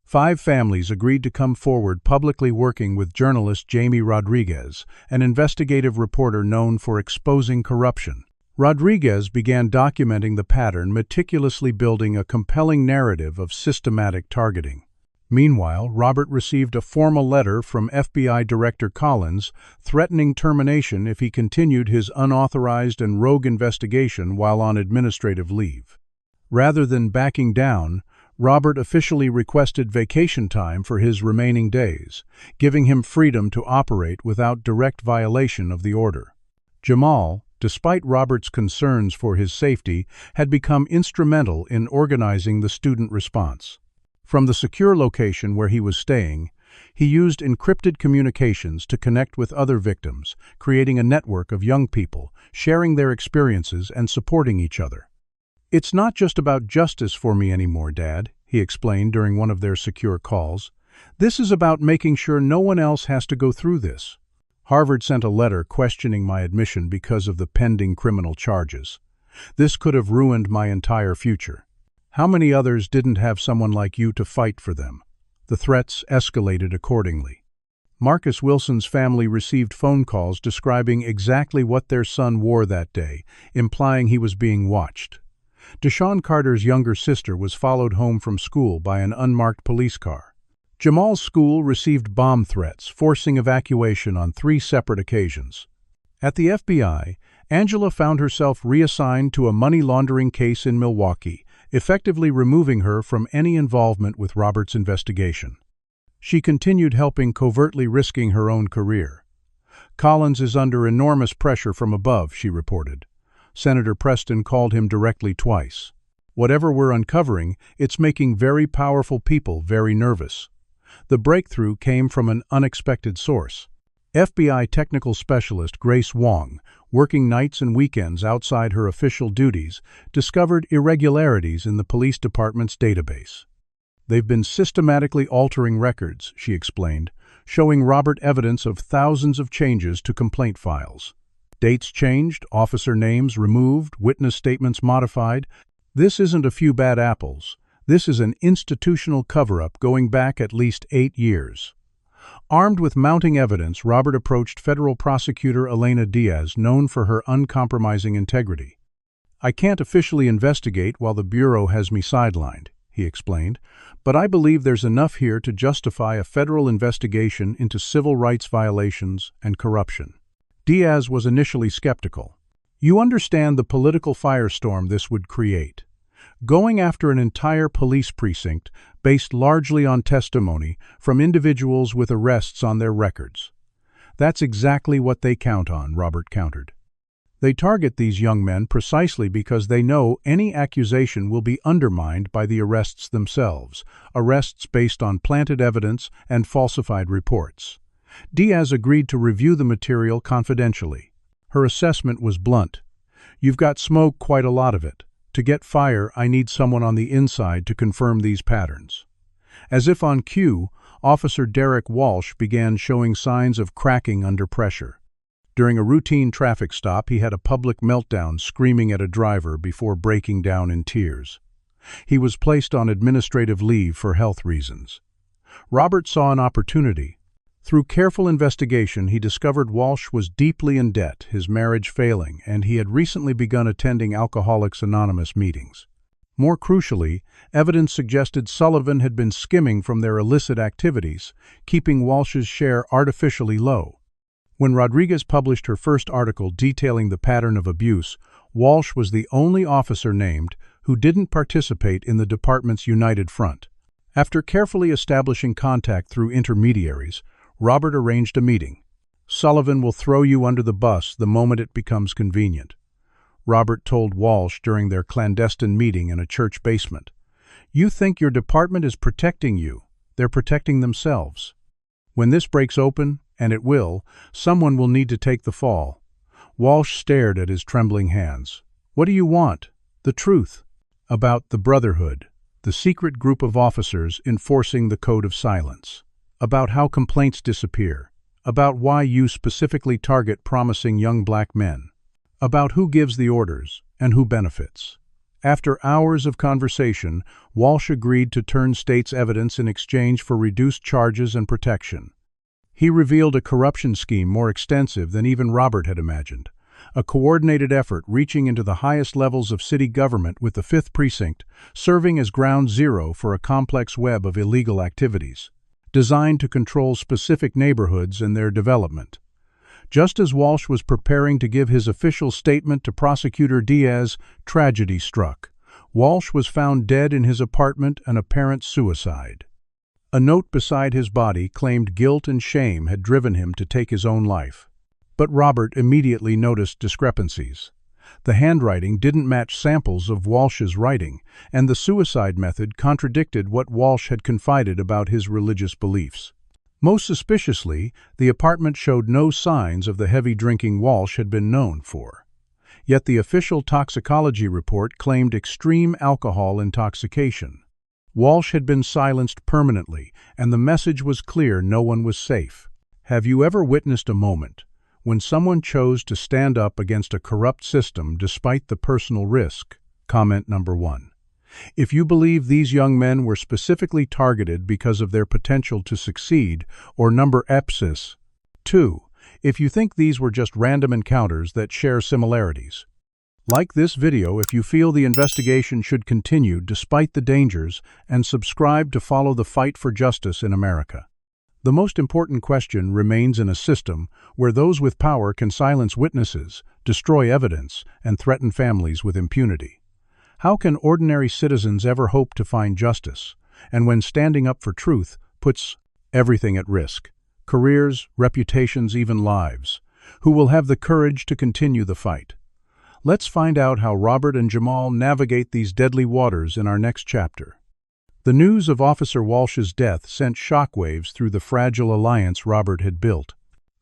5 families agreed to come forward, publicly working with journalist Jamie Rodriguez, an investigative reporter known for exposing corruption. Rodriguez began documenting the pattern, meticulously building a compelling narrative of systematic targeting. Meanwhile, Robert received a formal letter from FBI Director Collins threatening termination if he continued his unauthorized and rogue investigation while on administrative leave. Rather than backing down, Robert officially requested vacation time for his remaining days, giving him freedom to operate without direct violation of the order. Jamal, despite Robert's concerns for his safety, had become instrumental in organizing the student response. From the secure location where he was staying, he used encrypted communications to connect with other victims, creating a network of young people, sharing their experiences and supporting each other. "It's not just about justice for me anymore, Dad," he explained during one of their secure calls. "This is about making sure no one else has to go through this. Harvard sent a letter questioning my admission because of the pending criminal charges. This could have ruined my entire future. How many others didn't have someone like you to fight for them?" The threats escalated accordingly. Marcus Wilson's family received phone calls describing exactly what their son wore that day, implying he was being watched. Deshaun Carter's younger sister was followed home from school by an unmarked police car. Jamal's school received bomb threats, forcing evacuation on 3 separate occasions. At the FBI, Angela found herself reassigned to a money laundering case in Milwaukee, effectively removing her from any involvement with Robert's investigation. She continued helping, covertly risking her own career. "Collins is under enormous pressure from above," she reported. Senator Preston called him directly twice. "Whatever we're uncovering, it's making very powerful people very nervous." The breakthrough came from an unexpected source. FBI technical specialist Grace Wong, working nights and weekends outside her official duties, discovered irregularities in the police department's database. "They've been systematically altering records," she explained, showing Robert evidence of thousands of changes to complaint files. Dates changed, officer names removed, witness statements modified. This isn't a few bad apples. This is an institutional cover-up going back at least 8 years. Armed with mounting evidence, Robert approached federal prosecutor Elena Diaz, known for her uncompromising integrity. "I can't officially investigate while the Bureau has me sidelined," he explained, "but I believe there's enough here to justify a federal investigation into civil rights violations and corruption." Diaz was initially skeptical. "You understand the political firestorm this would create. Going after an entire police precinct based largely on testimony from individuals with arrests on their records. That's exactly what they count on, Robert countered. They target these young men precisely because they know any accusation will be undermined by the arrests themselves, arrests based on planted evidence and falsified reports. Diaz agreed to review the material confidentially. Her assessment was blunt. "You've got smoke, quite a lot of it. To get fire, I need someone on the inside to confirm these patterns." As if on cue, Officer Derek Walsh began showing signs of cracking under pressure. During a routine traffic stop, he had a public meltdown, screaming at a driver before breaking down in tears. He was placed on administrative leave for health reasons. Robert saw an opportunity. Through careful investigation, he discovered Walsh was deeply in debt, his marriage failing, and he had recently begun attending Alcoholics Anonymous meetings. More crucially, evidence suggested Sullivan had been skimming from their illicit activities, keeping Walsh's share artificially low. When Rodriguez published her first article detailing the pattern of abuse, Walsh was the only officer named who didn't participate in the department's united front. After carefully establishing contact through intermediaries, Robert arranged a meeting. "Sullivan will throw you under the bus the moment it becomes convenient," Robert told Walsh during their clandestine meeting in a church basement. "You think your department is protecting you. They're protecting themselves. When this breaks open, and it will, someone will need to take the fall." Walsh stared at his trembling hands. "What do you want?" "The truth. About the Brotherhood, the secret group of officers enforcing the code of silence. About how complaints disappear. About why you specifically target promising young black men. About who gives the orders and who benefits." After hours of conversation, Walsh agreed to turn state's evidence in exchange for reduced charges and protection. He revealed a corruption scheme more extensive than even Robert had imagined, a coordinated effort reaching into the highest levels of city government, with the 5th Precinct serving as ground zero for a complex web of illegal activities, designed to control specific neighborhoods and their development. Just as Walsh was preparing to give his official statement to Prosecutor Diaz, tragedy struck. Walsh was found dead in his apartment, an apparent suicide. A note beside his body claimed guilt and shame had driven him to take his own life. But Robert immediately noticed discrepancies. The handwriting didn't match samples of Walsh's writing, and the suicide method contradicted what Walsh had confided about his religious beliefs. Most suspiciously, the apartment showed no signs of the heavy drinking Walsh had been known for. Yet the official toxicology report claimed extreme alcohol intoxication. Walsh had been silenced permanently, and the message was clear: no one was safe. Have you ever witnessed a moment when someone chose to stand up against a corrupt system despite the personal risk? Comment number 1. If you believe these young men were specifically targeted because of their potential to succeed, or number epsis. 2. If you think these were just random encounters that share similarities. Like this video if you feel the investigation should continue despite the dangers, and subscribe to follow the fight for justice in America. The most important question remains in a system where those with power can silence witnesses, destroy evidence, and threaten families with impunity. How can ordinary citizens ever hope to find justice, and when standing up for truth puts everything at risk? Careers, reputations, even lives. Who will have the courage to continue the fight? Let's find out how Robert and Jamal navigate these deadly waters in our next chapter. The news of Officer Walsh's death sent shockwaves through the fragile alliance Robert had built.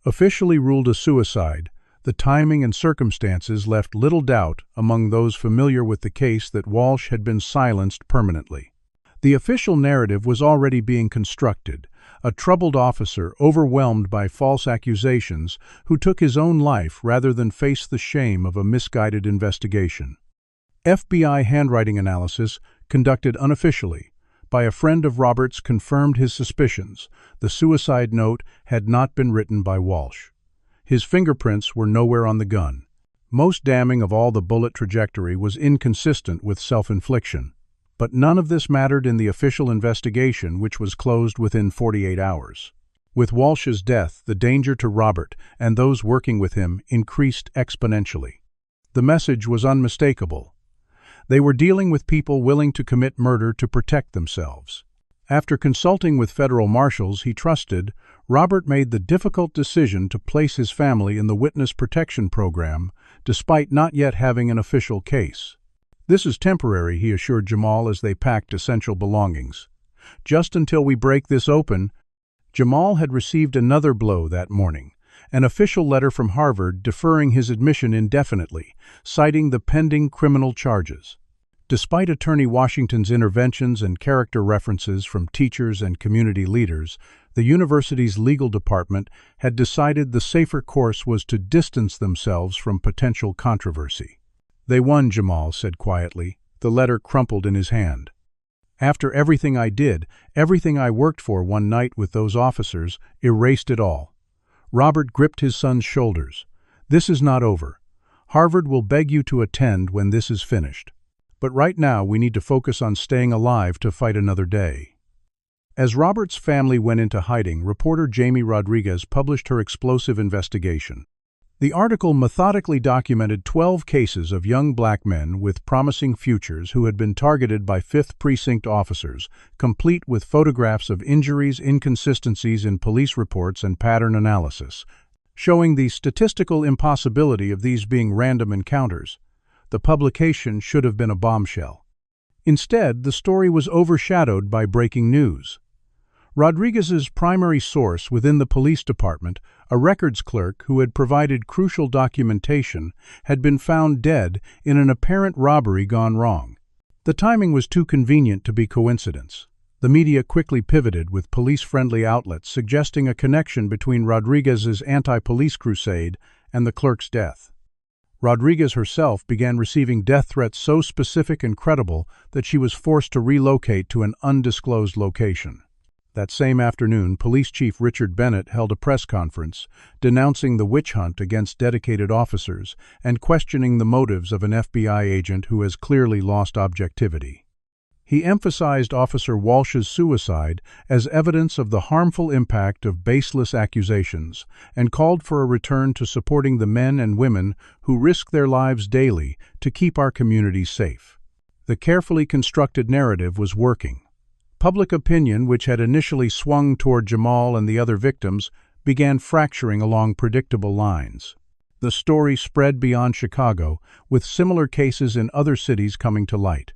Officially ruled a suicide, the timing and circumstances left little doubt among those familiar with the case that Walsh had been silenced permanently. The official narrative was already being constructed: a troubled officer overwhelmed by false accusations who took his own life rather than face the shame of a misguided investigation. FBI handwriting analysis, conducted unofficially by a friend of Robert's, confirmed his suspicions. The suicide note had not been written by Walsh. His fingerprints were nowhere on the gun. Most damning of all, the bullet trajectory was inconsistent with self-infliction. But none of this mattered in the official investigation, which was closed within 48 hours. With Walsh's death, the danger to Robert and those working with him increased exponentially. The message was unmistakable. They were dealing with people willing to commit murder to protect themselves. After consulting with federal marshals he trusted, Robert made the difficult decision to place his family in the Witness Protection Program, despite not yet having an official case. "This is temporary," he assured Jamal as they packed essential belongings. "Just until we break this open." Jamal had received another blow that morning, an official letter from Harvard deferring his admission indefinitely, citing the pending criminal charges. Despite Attorney Washington's interventions and character references from teachers and community leaders, the university's legal department had decided the safer course was to distance themselves from potential controversy. "They won," Jamal said quietly, the letter crumpled in his hand. "After everything I did, everything I worked for one night with those officers, erased it all." Robert gripped his son's shoulders. "This is not over. Harvard will beg you to attend when this is finished. But right now we need to focus on staying alive to fight another day." As Robert's family went into hiding, reporter Jamie Rodriguez published her explosive investigation. The article methodically documented 12 cases of young black men with promising futures who had been targeted by 5th Precinct officers, complete with photographs of injuries, inconsistencies in police reports, and pattern analysis, showing the statistical impossibility of these being random encounters. The publication should have been a bombshell. Instead, the story was overshadowed by breaking news. Rodriguez's primary source within the police department, a records clerk who had provided crucial documentation, had been found dead in an apparent robbery gone wrong. The timing was too convenient to be coincidence. The media quickly pivoted, with police-friendly outlets suggesting a connection between Rodriguez's anti-police crusade and the clerk's death. Rodriguez herself began receiving death threats so specific and credible that she was forced to relocate to an undisclosed location. That same afternoon, Police Chief Richard Bennett held a press conference, denouncing the witch hunt against dedicated officers and questioning the motives of an FBI agent who has clearly lost objectivity. He emphasized Officer Walsh's suicide as evidence of the harmful impact of baseless accusations and called for a return to supporting the men and women who risk their lives daily to keep our communities safe. The carefully constructed narrative was working. Public opinion, which had initially swung toward Jamal and the other victims, began fracturing along predictable lines. The story spread beyond Chicago, with similar cases in other cities coming to light.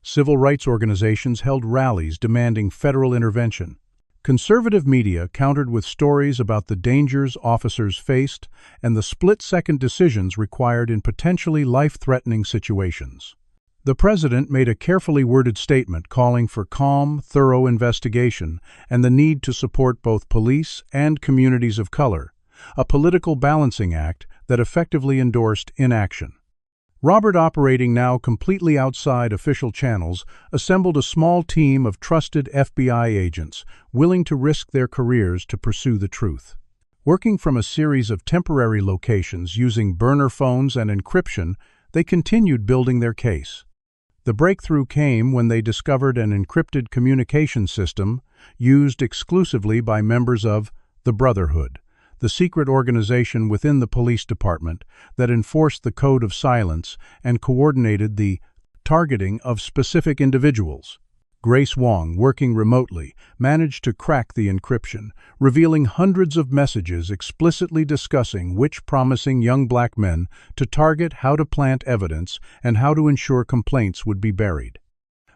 Civil rights organizations held rallies demanding federal intervention. Conservative media countered with stories about the dangers officers faced and the split-second decisions required in potentially life-threatening situations. The president made a carefully worded statement calling for calm, thorough investigation and the need to support both police and communities of color, a political balancing act that effectively endorsed inaction. Robert, operating now completely outside official channels, assembled a small team of trusted FBI agents willing to risk their careers to pursue the truth. Working from a series of temporary locations using burner phones and encryption, they continued building their case. The breakthrough came when they discovered an encrypted communication system used exclusively by members of the Brotherhood, the secret organization within the police department that enforced the code of silence and coordinated the targeting of specific individuals. Grace Wong, working remotely, managed to crack the encryption, revealing hundreds of messages explicitly discussing which promising young black men to target, how to plant evidence, and how to ensure complaints would be buried.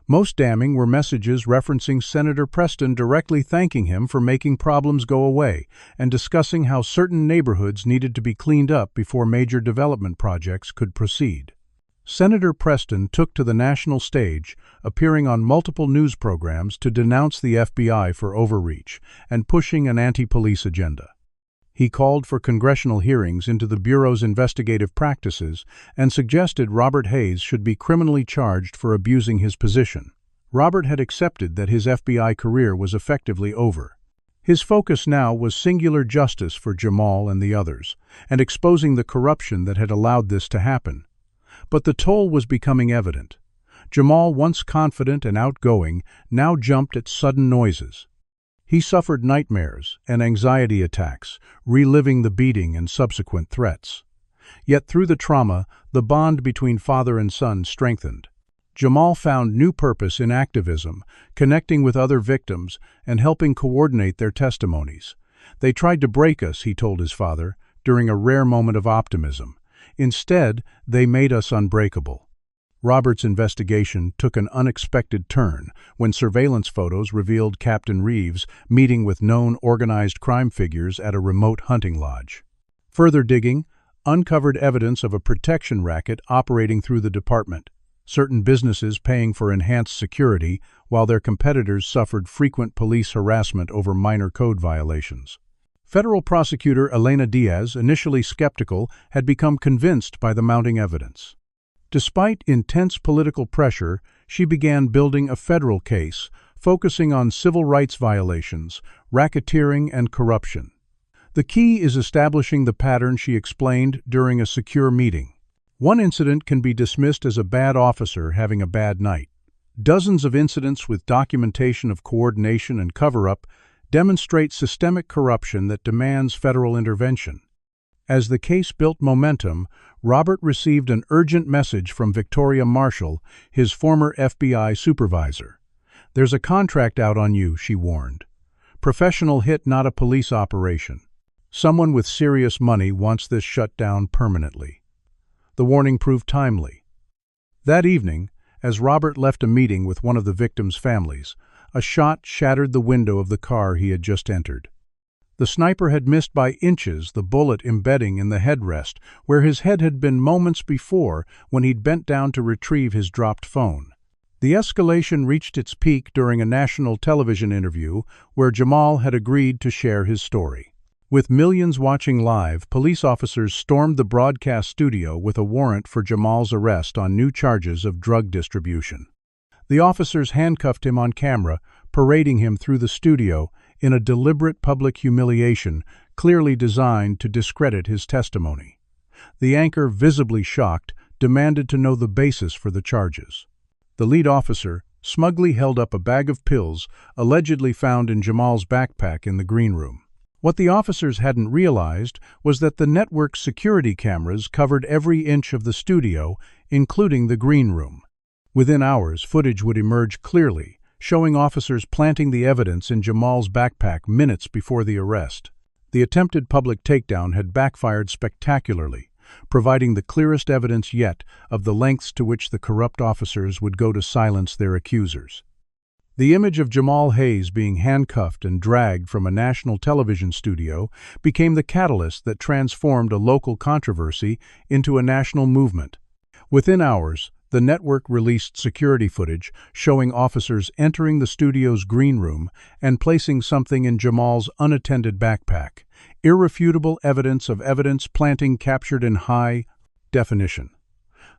Most damning were messages referencing Senator Preston directly thanking him for making problems go away and discussing how certain neighborhoods needed to be cleaned up before major development projects could proceed. Senator Preston took to the national stage, appearing on multiple news programs to denounce the FBI for overreach and pushing an anti-police agenda. He called for congressional hearings into the Bureau's investigative practices and suggested Robert Hayes should be criminally charged for abusing his position. Robert had accepted that his FBI career was effectively over. His focus now was singular justice for Jamal and the others, and exposing the corruption that had allowed this to happen. But the toll was becoming evident. Jamal, once confident and outgoing, now jumped at sudden noises. He suffered nightmares and anxiety attacks, reliving the beating and subsequent threats. Yet through the trauma, the bond between father and son strengthened. Jamal found new purpose in activism, connecting with other victims and helping coordinate their testimonies. "They tried to break us," he told his father, during a rare moment of optimism. "Instead, they made us unbreakable." Robert's investigation took an unexpected turn when surveillance photos revealed Captain Reeves meeting with known organized crime figures at a remote hunting lodge. Further digging uncovered evidence of a protection racket operating through the department, certain businesses paying for enhanced security while their competitors suffered frequent police harassment over minor code violations. Federal prosecutor Elena Diaz, initially skeptical, had become convinced by the mounting evidence. Despite intense political pressure, she began building a federal case, focusing on civil rights violations, racketeering, and corruption. The key is establishing the pattern, she explained during a secure meeting. One incident can be dismissed as a bad officer having a bad night. Dozens of incidents with documentation of coordination and cover-up demonstrate systemic corruption that demands federal intervention. As the case built momentum, Robert received an urgent message from Victoria Marshall, his former FBI supervisor. "There's a contract out on you," she warned. "Professional hit, not a police operation. Someone with serious money wants this shut down permanently." The warning proved timely. That evening, as Robert left a meeting with one of the victims' families, a shot shattered the window of the car he had just entered. The sniper had missed by inches, the bullet embedding in the headrest, where his head had been moments before when he'd bent down to retrieve his dropped phone. The escalation reached its peak during a national television interview where Jamal had agreed to share his story. With millions watching live, police officers stormed the broadcast studio with a warrant for Jamal's arrest on new charges of drug distribution. The officers handcuffed him on camera, parading him through the studio in a deliberate public humiliation clearly designed to discredit his testimony. The anchor, visibly shocked, demanded to know the basis for the charges. The lead officer smugly held up a bag of pills allegedly found in Jamal's backpack in the green room. What the officers hadn't realized was that the network's security cameras covered every inch of the studio, including the green room. Within hours, footage would emerge clearly, showing officers planting the evidence in Jamal's backpack minutes before the arrest. The attempted public takedown had backfired spectacularly, providing the clearest evidence yet of the lengths to which the corrupt officers would go to silence their accusers. The image of Jamal Hayes being handcuffed and dragged from a national television studio became the catalyst that transformed a local controversy into a national movement. Within hours, the network released security footage showing officers entering the studio's green room and placing something in Jamal's unattended backpack, irrefutable evidence of evidence planting captured in high definition.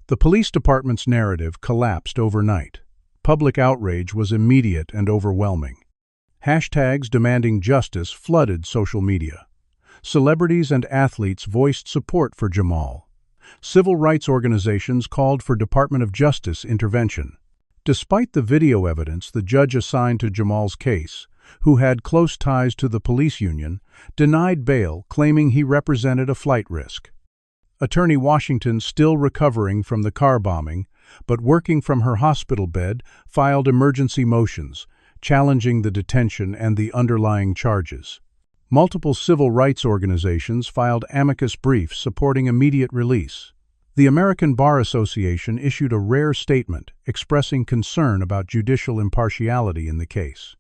The police department's narrative collapsed overnight. Public outrage was immediate and overwhelming. Hashtags demanding justice flooded social media. Celebrities and athletes voiced support for Jamal. Civil rights organizations called for Department of Justice intervention. Despite the video evidence, the judge assigned to Jamal's case, who had close ties to the police union, denied bail, claiming he represented a flight risk. Attorney Washington, still recovering from the car bombing, but working from her hospital bed, filed emergency motions, challenging the detention and the underlying charges. Multiple civil rights organizations filed amicus briefs supporting immediate release. The American Bar Association issued a rare statement expressing concern about judicial impartiality in the case.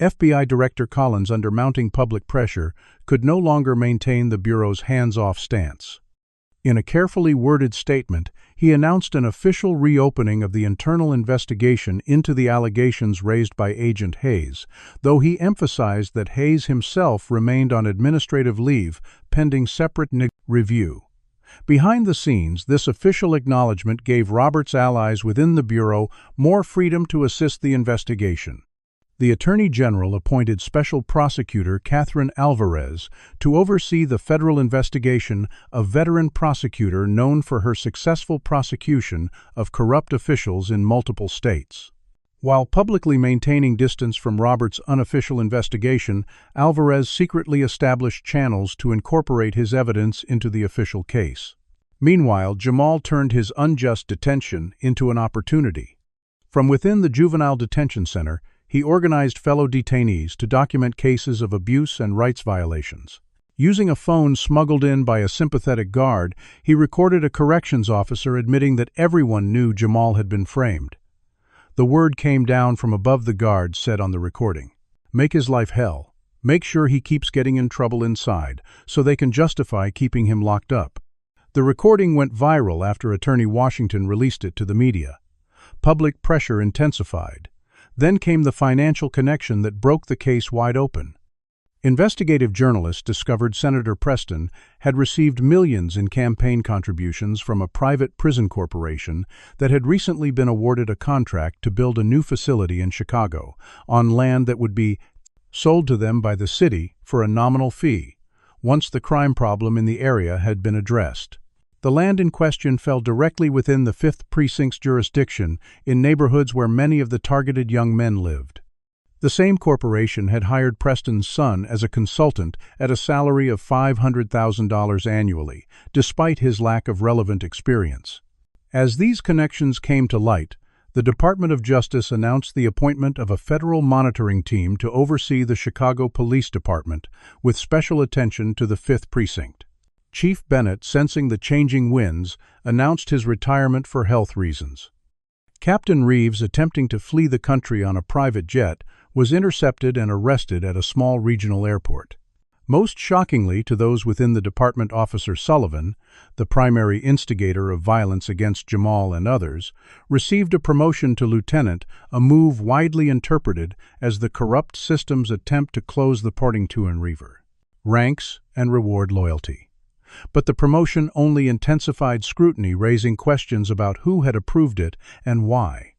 FBI Director Collins, under mounting public pressure, could no longer maintain the Bureau's hands-off stance. In a carefully worded statement, he announced an official reopening of the internal investigation into the allegations raised by Agent Hayes, though he emphasized that Hayes himself remained on administrative leave pending separate review. Behind the scenes, this official acknowledgement gave Robert's allies within the Bureau more freedom to assist the investigation. The Attorney General appointed Special Prosecutor Catherine Alvarez to oversee the federal investigation, a veteran prosecutor known for her successful prosecution of corrupt officials in multiple states. While publicly maintaining distance from Robert's unofficial investigation, Alvarez secretly established channels to incorporate his evidence into the official case. Meanwhile, Jamal turned his unjust detention into an opportunity. From within the juvenile detention center, he organized fellow detainees to document cases of abuse and rights violations. Using a phone smuggled in by a sympathetic guard, he recorded a corrections officer admitting that everyone knew Jamal had been framed. The word came down from above. The guard said on the recording, "Make his life hell. Make sure he keeps getting in trouble inside, so they can justify keeping him locked up." The recording went viral after Attorney Washington released it to the media. Public pressure intensified. Then came the financial connection that broke the case wide open. Investigative journalists discovered Senator Preston had received millions in campaign contributions from a private prison corporation that had recently been awarded a contract to build a new facility in Chicago, on land that would be sold to them by the city for a nominal fee, once the crime problem in the area had been addressed. The land in question fell directly within the 5th Precinct's jurisdiction in neighborhoods where many of the targeted young men lived. The same corporation had hired Preston's son as a consultant at a salary of $500,000 annually, despite his lack of relevant experience. As these connections came to light, the Department of Justice announced the appointment of a federal monitoring team to oversee the Chicago Police Department, with special attention to the 5th Precinct. Chief Bennett, sensing the changing winds, announced his retirement for health reasons. Captain Reeves, attempting to flee the country on a private jet, was intercepted and arrested at a small regional airport. Most shockingly to those within the department, Officer Sullivan, the primary instigator of violence against Jamal and others, received a promotion to lieutenant, a move widely interpreted as the corrupt system's attempt to close the parting to and Reaver ranks and reward loyalty. But the promotion only intensified scrutiny, raising questions about who had approved it and why.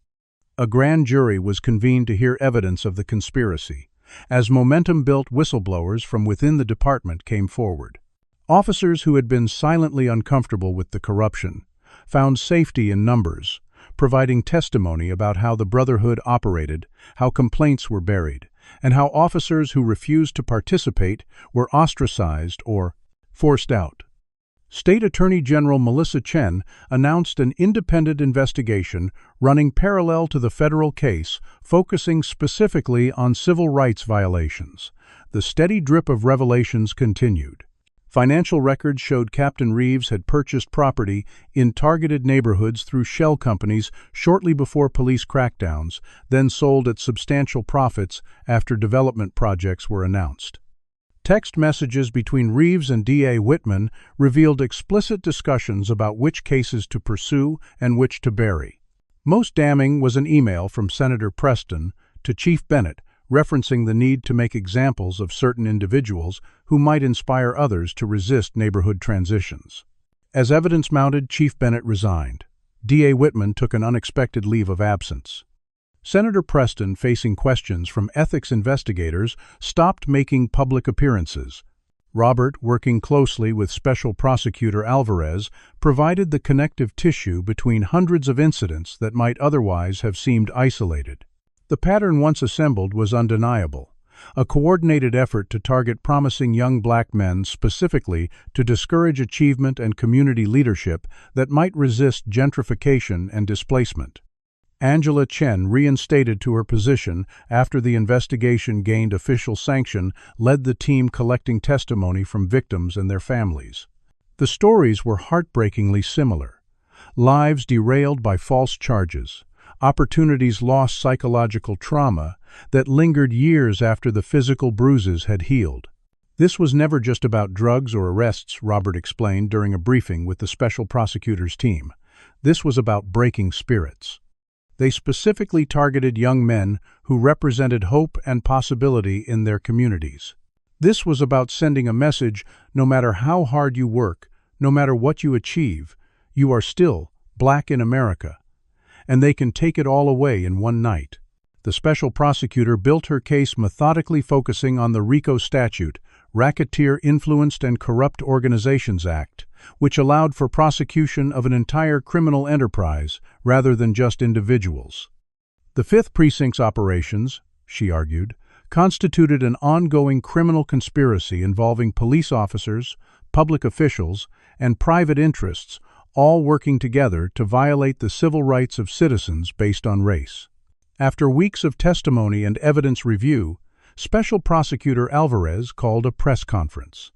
A grand jury was convened to hear evidence of the conspiracy. As momentum built, whistleblowers from within the department came forward. Officers who had been silently uncomfortable with the corruption found safety in numbers, providing testimony about how the Brotherhood operated, how complaints were buried, and how officers who refused to participate were ostracized or forced out. State Attorney General Melissa Chen announced an independent investigation running parallel to the federal case, focusing specifically on civil rights violations. The steady drip of revelations continued. Financial records showed Captain Reeves had purchased property in targeted neighborhoods through shell companies shortly before police crackdowns, then sold at substantial profits after development projects were announced. Text messages between Reeves and D.A. Whitman revealed explicit discussions about which cases to pursue and which to bury. Most damning was an email from Senator Preston to Chief Bennett referencing the need to make examples of certain individuals who might inspire others to resist neighborhood transitions. As evidence mounted, Chief Bennett resigned. D.A. Whitman took an unexpected leave of absence. Senator Preston, facing questions from ethics investigators, stopped making public appearances. Robert, working closely with Special Prosecutor Alvarez, provided the connective tissue between hundreds of incidents that might otherwise have seemed isolated. The pattern once assembled was undeniable, a coordinated effort to target promising young black men specifically to discourage achievement and community leadership that might resist gentrification and displacement. Angela Chen, reinstated to her position after the investigation gained official sanction, led the team collecting testimony from victims and their families. The stories were heartbreakingly similar. Lives derailed by false charges, opportunities lost, psychological trauma that lingered years after the physical bruises had healed. This was never just about drugs or arrests, Robert explained during a briefing with the special prosecutor's team. This was about breaking spirits. They specifically targeted young men who represented hope and possibility in their communities. This was about sending a message: no matter how hard you work, no matter what you achieve, you are still black in America, and they can take it all away in one night. The special prosecutor built her case methodically, focusing on the RICO statute, Racketeer-Influenced and Corrupt Organizations Act, which allowed for prosecution of an entire criminal enterprise rather than just individuals. The 5th Precinct's operations, she argued, constituted an ongoing criminal conspiracy involving police officers, public officials, and private interests, all working together to violate the civil rights of citizens based on race. After weeks of testimony and evidence review, Special Prosecutor Alvarez called a press conference.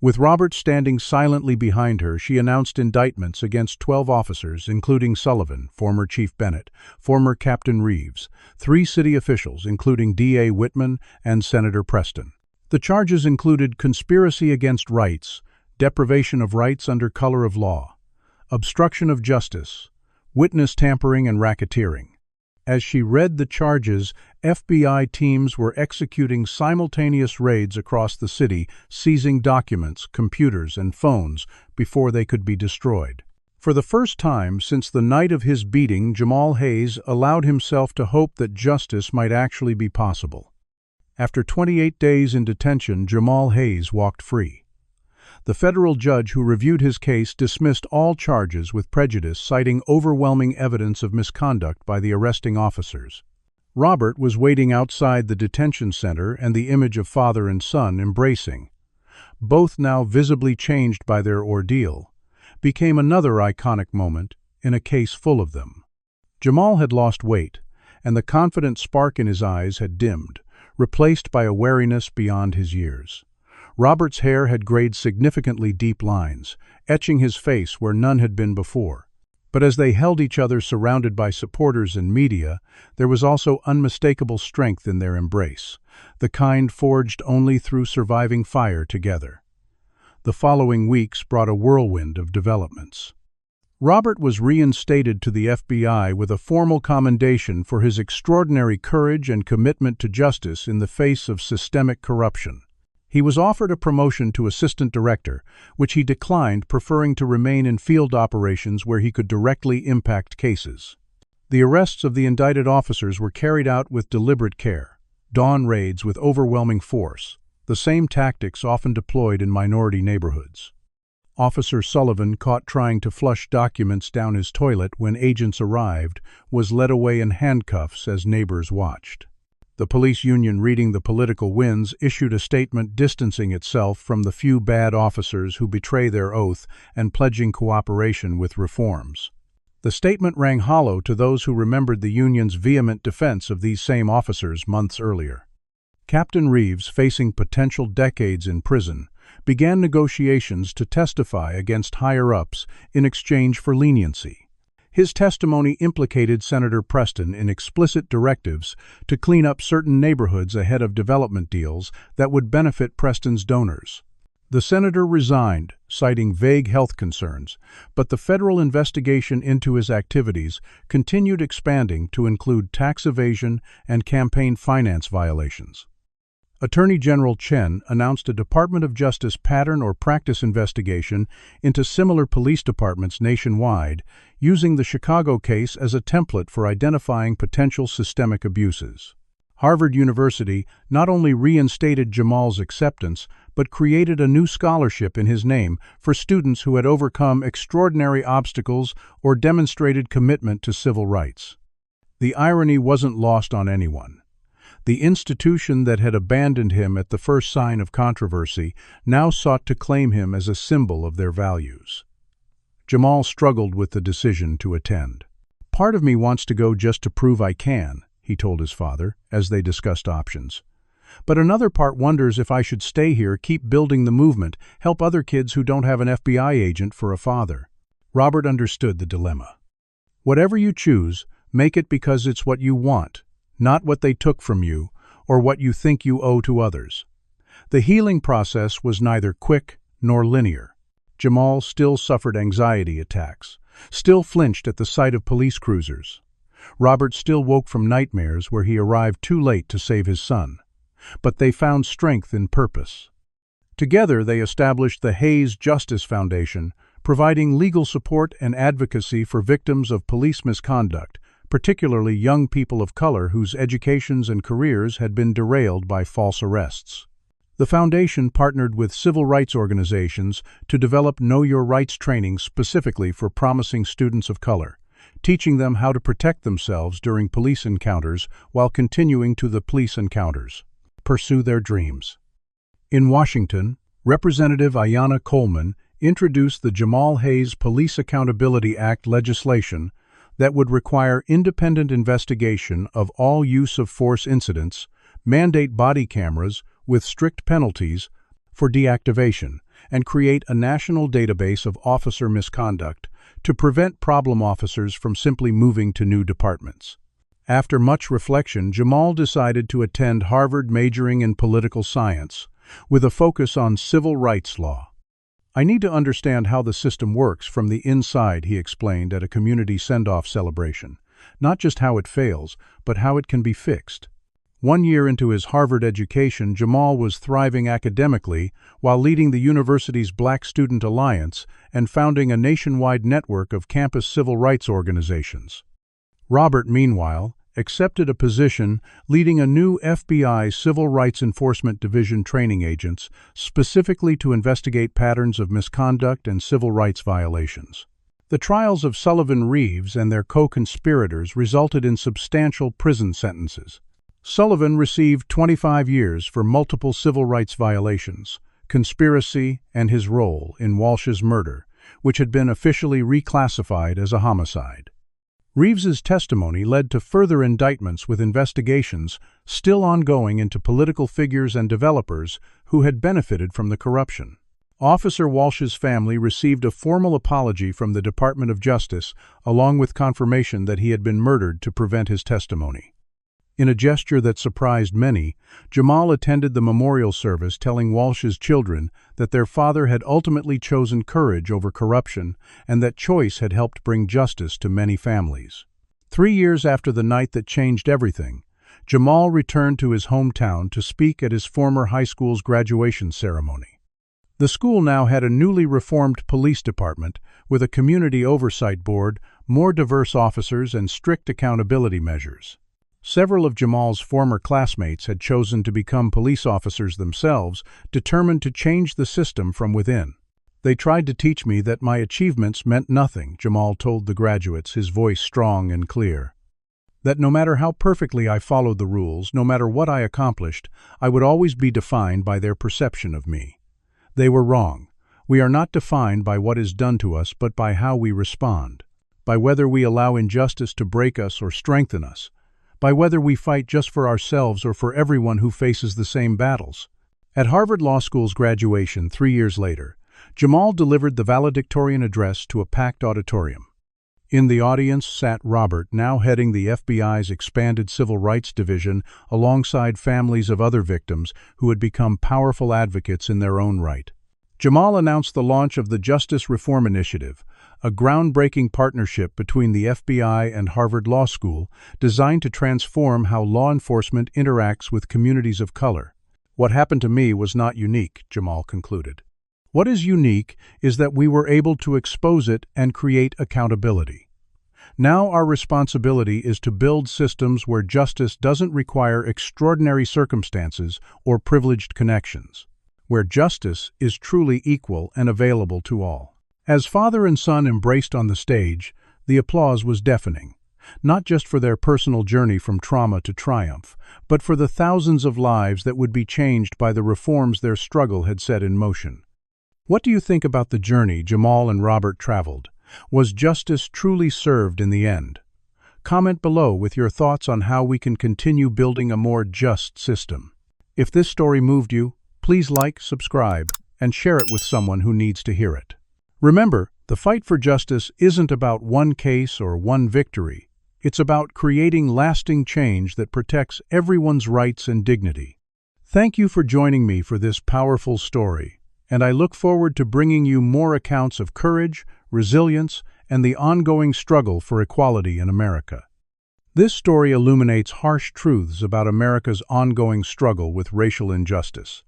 With Robert standing silently behind her, she announced indictments against 12 officers, including Sullivan, former Chief Bennett, former Captain Reeves, 3 city officials, including D.A. Whitman and Senator Preston. The charges included conspiracy against rights, deprivation of rights under color of law, obstruction of justice, witness tampering, and racketeering. As she read the charges, FBI teams were executing simultaneous raids across the city, seizing documents, computers, and phones before they could be destroyed. For the first time since the night of his beating, Jamal Hayes allowed himself to hope that justice might actually be possible. After 28 days in detention, Jamal Hayes walked free. The federal judge who reviewed his case dismissed all charges with prejudice, citing overwhelming evidence of misconduct by the arresting officers. Robert was waiting outside the detention center, and the image of father and son embracing, both now visibly changed by their ordeal, became another iconic moment in a case full of them. Jamal had lost weight, and the confident spark in his eyes had dimmed, replaced by a wariness beyond his years. Robert's hair had grayed significantly deep lines, etching his face where none had been before. But as they held each other surrounded by supporters and media, there was also unmistakable strength in their embrace, the kind forged only through surviving fire together. The following weeks brought a whirlwind of developments. Robert was reinstated to the FBI with a formal commendation for his extraordinary courage and commitment to justice in the face of systemic corruption. He was offered a promotion to assistant director, which he declined, preferring to remain in field operations where he could directly impact cases. The arrests of the indicted officers were carried out with deliberate care, dawn raids with overwhelming force, the same tactics often deployed in minority neighborhoods. Officer Sullivan, caught trying to flush documents down his toilet when agents arrived, was led away in handcuffs as neighbors watched. The police union, reading the political winds, issued a statement distancing itself from the few bad officers who betray their oath and pledging cooperation with reforms. The statement rang hollow to those who remembered the union's vehement defense of these same officers months earlier. Captain Reeves, facing potential decades in prison, began negotiations to testify against higher-ups in exchange for leniency. His testimony implicated Senator Preston in explicit directives to clean up certain neighborhoods ahead of development deals that would benefit Preston's donors. The senator resigned, citing vague health concerns, but the federal investigation into his activities continued expanding to include tax evasion and campaign finance violations. Attorney General Chen announced a Department of Justice pattern or practice investigation into similar police departments nationwide, using the Chicago case as a template for identifying potential systemic abuses. Harvard University not only reinstated Jamal's acceptance, but created a new scholarship in his name for students who had overcome extraordinary obstacles or demonstrated commitment to civil rights. The irony wasn't lost on anyone. The institution that had abandoned him at the first sign of controversy now sought to claim him as a symbol of their values. Jamal struggled with the decision to attend. "Part of me wants to go just to prove I can," he told his father, as they discussed options. "But another part wonders if I should stay here, keep building the movement, help other kids who don't have an FBI agent for a father." Robert understood the dilemma. Whatever you choose, make it because it's what you want, not what they took from you or what you think you owe to others. The healing process was neither quick nor linear. Jamal still suffered anxiety attacks, still flinched at the sight of police cruisers. Robert still woke from nightmares where he arrived too late to save his son. But they found strength in purpose. Together they established the Hayes Justice Foundation, providing legal support and advocacy for victims of police misconduct, particularly young people of color whose educations and careers had been derailed by false arrests. The foundation partnered with civil rights organizations to develop Know Your Rights training specifically for promising students of color, teaching them how to protect themselves during police encounters while continuing to the police encounters. Pursue their dreams. In Washington, Representative Ayanna Coleman introduced the Jamal Hayes Police Accountability Act legislation, that would require independent investigation of all use of force incidents, mandate body cameras with strict penalties for deactivation, and create a national database of officer misconduct to prevent problem officers from simply moving to new departments. After much reflection, Jamal decided to attend Harvard, majoring in political science, with a focus on civil rights law. "I need to understand how the system works from the inside," he explained at a community send-off celebration. "Not just how it fails, but how it can be fixed." 1 year into his Harvard education, Jamal was thriving academically while leading the university's Black Student Alliance and founding a nationwide network of campus civil rights organizations. Robert, meanwhile, accepted a position leading a new FBI Civil Rights Enforcement Division training agents specifically to investigate patterns of misconduct and civil rights violations. The trials of Sullivan Reeves and their co-conspirators resulted in substantial prison sentences. Sullivan received 25 years for multiple civil rights violations, conspiracy, and his role in Walsh's murder, which had been officially reclassified as a homicide. Reeves's testimony led to further indictments with investigations still ongoing into political figures and developers who had benefited from the corruption. Officer Walsh's family received a formal apology from the Department of Justice, along with confirmation that he had been murdered to prevent his testimony. In a gesture that surprised many, Jamal attended the memorial service telling Walsh's children that their father had ultimately chosen courage over corruption and that choice had helped bring justice to many families. 3 years after the night that changed everything, Jamal returned to his hometown to speak at his former high school's graduation ceremony. The school now had a newly reformed police department with a community oversight board, more diverse officers, and strict accountability measures. Several of Jamal's former classmates had chosen to become police officers themselves, determined to change the system from within. "They tried to teach me that my achievements meant nothing," Jamal told the graduates, his voice strong and clear. "That no matter how perfectly I followed the rules, no matter what I accomplished, I would always be defined by their perception of me. They were wrong. We are not defined by what is done to us, but by how we respond, by whether we allow injustice to break us or strengthen us, by whether we fight just for ourselves or for everyone who faces the same battles." At Harvard Law School's graduation 3 years later, Jamal delivered the valedictorian address to a packed auditorium. In the audience sat Robert, now heading the FBI's expanded Civil Rights Division alongside families of other victims who had become powerful advocates in their own right. Jamal announced the launch of the Justice Reform Initiative, a groundbreaking partnership between the FBI and Harvard Law School designed to transform how law enforcement interacts with communities of color. "What happened to me was not unique," Jamal concluded. "What is unique is that we were able to expose it and create accountability. Now our responsibility is to build systems where justice doesn't require extraordinary circumstances or privileged connections, where justice is truly equal and available to all." As father and son embraced on the stage, the applause was deafening, not just for their personal journey from trauma to triumph, but for the thousands of lives that would be changed by the reforms their struggle had set in motion. What do you think about the journey Jamal and Robert traveled? Was justice truly served in the end? Comment below with your thoughts on how we can continue building a more just system. If this story moved you, please like, subscribe, and share it with someone who needs to hear it. Remember, the fight for justice isn't about one case or one victory. It's about creating lasting change that protects everyone's rights and dignity. Thank you for joining me for this powerful story, and I look forward to bringing you more accounts of courage, resilience, and the ongoing struggle for equality in America. This story illuminates harsh truths about America's ongoing struggle with racial injustice.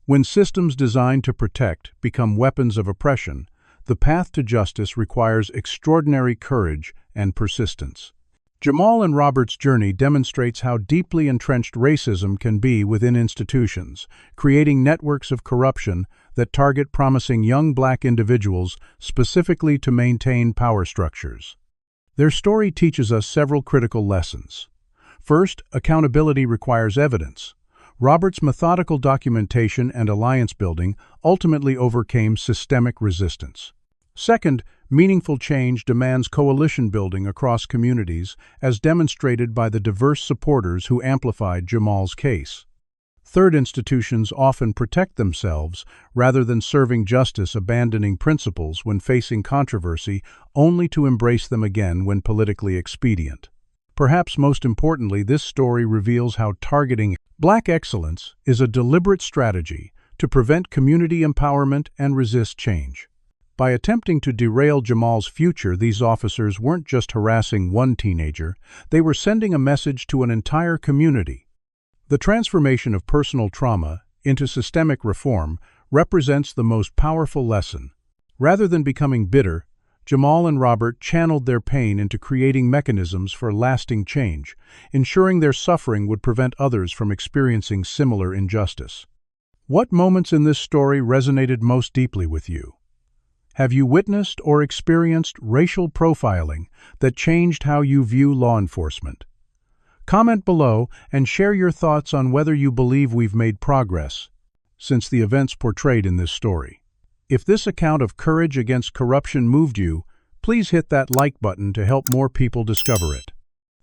When systems designed to protect become weapons of oppression, the path to justice requires extraordinary courage and persistence. Jamal and Robert's journey demonstrates how deeply entrenched racism can be within institutions, creating networks of corruption that target promising young Black individuals specifically to maintain power structures. Their story teaches us several critical lessons. First, accountability requires evidence. Robert's methodical documentation and alliance building ultimately overcame systemic resistance. Second, Meaningful change demands coalition building across communities, as demonstrated by the diverse supporters who amplified Jamal's case. Third, institutions often protect themselves rather than serving justice, abandoning principles when facing controversy only to embrace them again when politically expedient. Perhaps most importantly, this story reveals how targeting Black excellence is a deliberate strategy to prevent community empowerment and resist change. By attempting to derail Jamal's future, these officers weren't just harassing one teenager, they were sending a message to an entire community. The transformation of personal trauma into systemic reform represents the most powerful lesson. Rather than becoming bitter, Jamal and Robert channeled their pain into creating mechanisms for lasting change, ensuring their suffering would prevent others from experiencing similar injustice. What moments in this story resonated most deeply with you? Have you witnessed or experienced racial profiling that changed how you view law enforcement? Comment below and share your thoughts on whether you believe we've made progress since the events portrayed in this story. If this account of courage against corruption moved you, please hit that like button to help more people discover it.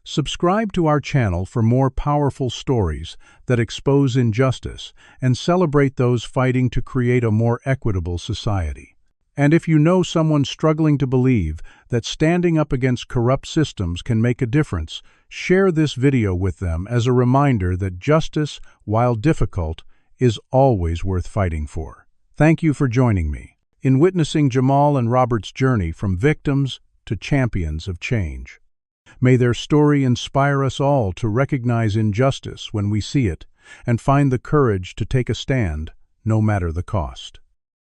Subscribe to our channel for more powerful stories that expose injustice and celebrate those fighting to create a more equitable society. And if you know someone struggling to believe that standing up against corrupt systems can make a difference, share this video with them as a reminder that justice, while difficult, is always worth fighting for. Thank you for joining me in witnessing Jamal and Robert's journey from victims to champions of change. May their story inspire us all to recognize injustice when we see it and find the courage to take a stand, no matter the cost.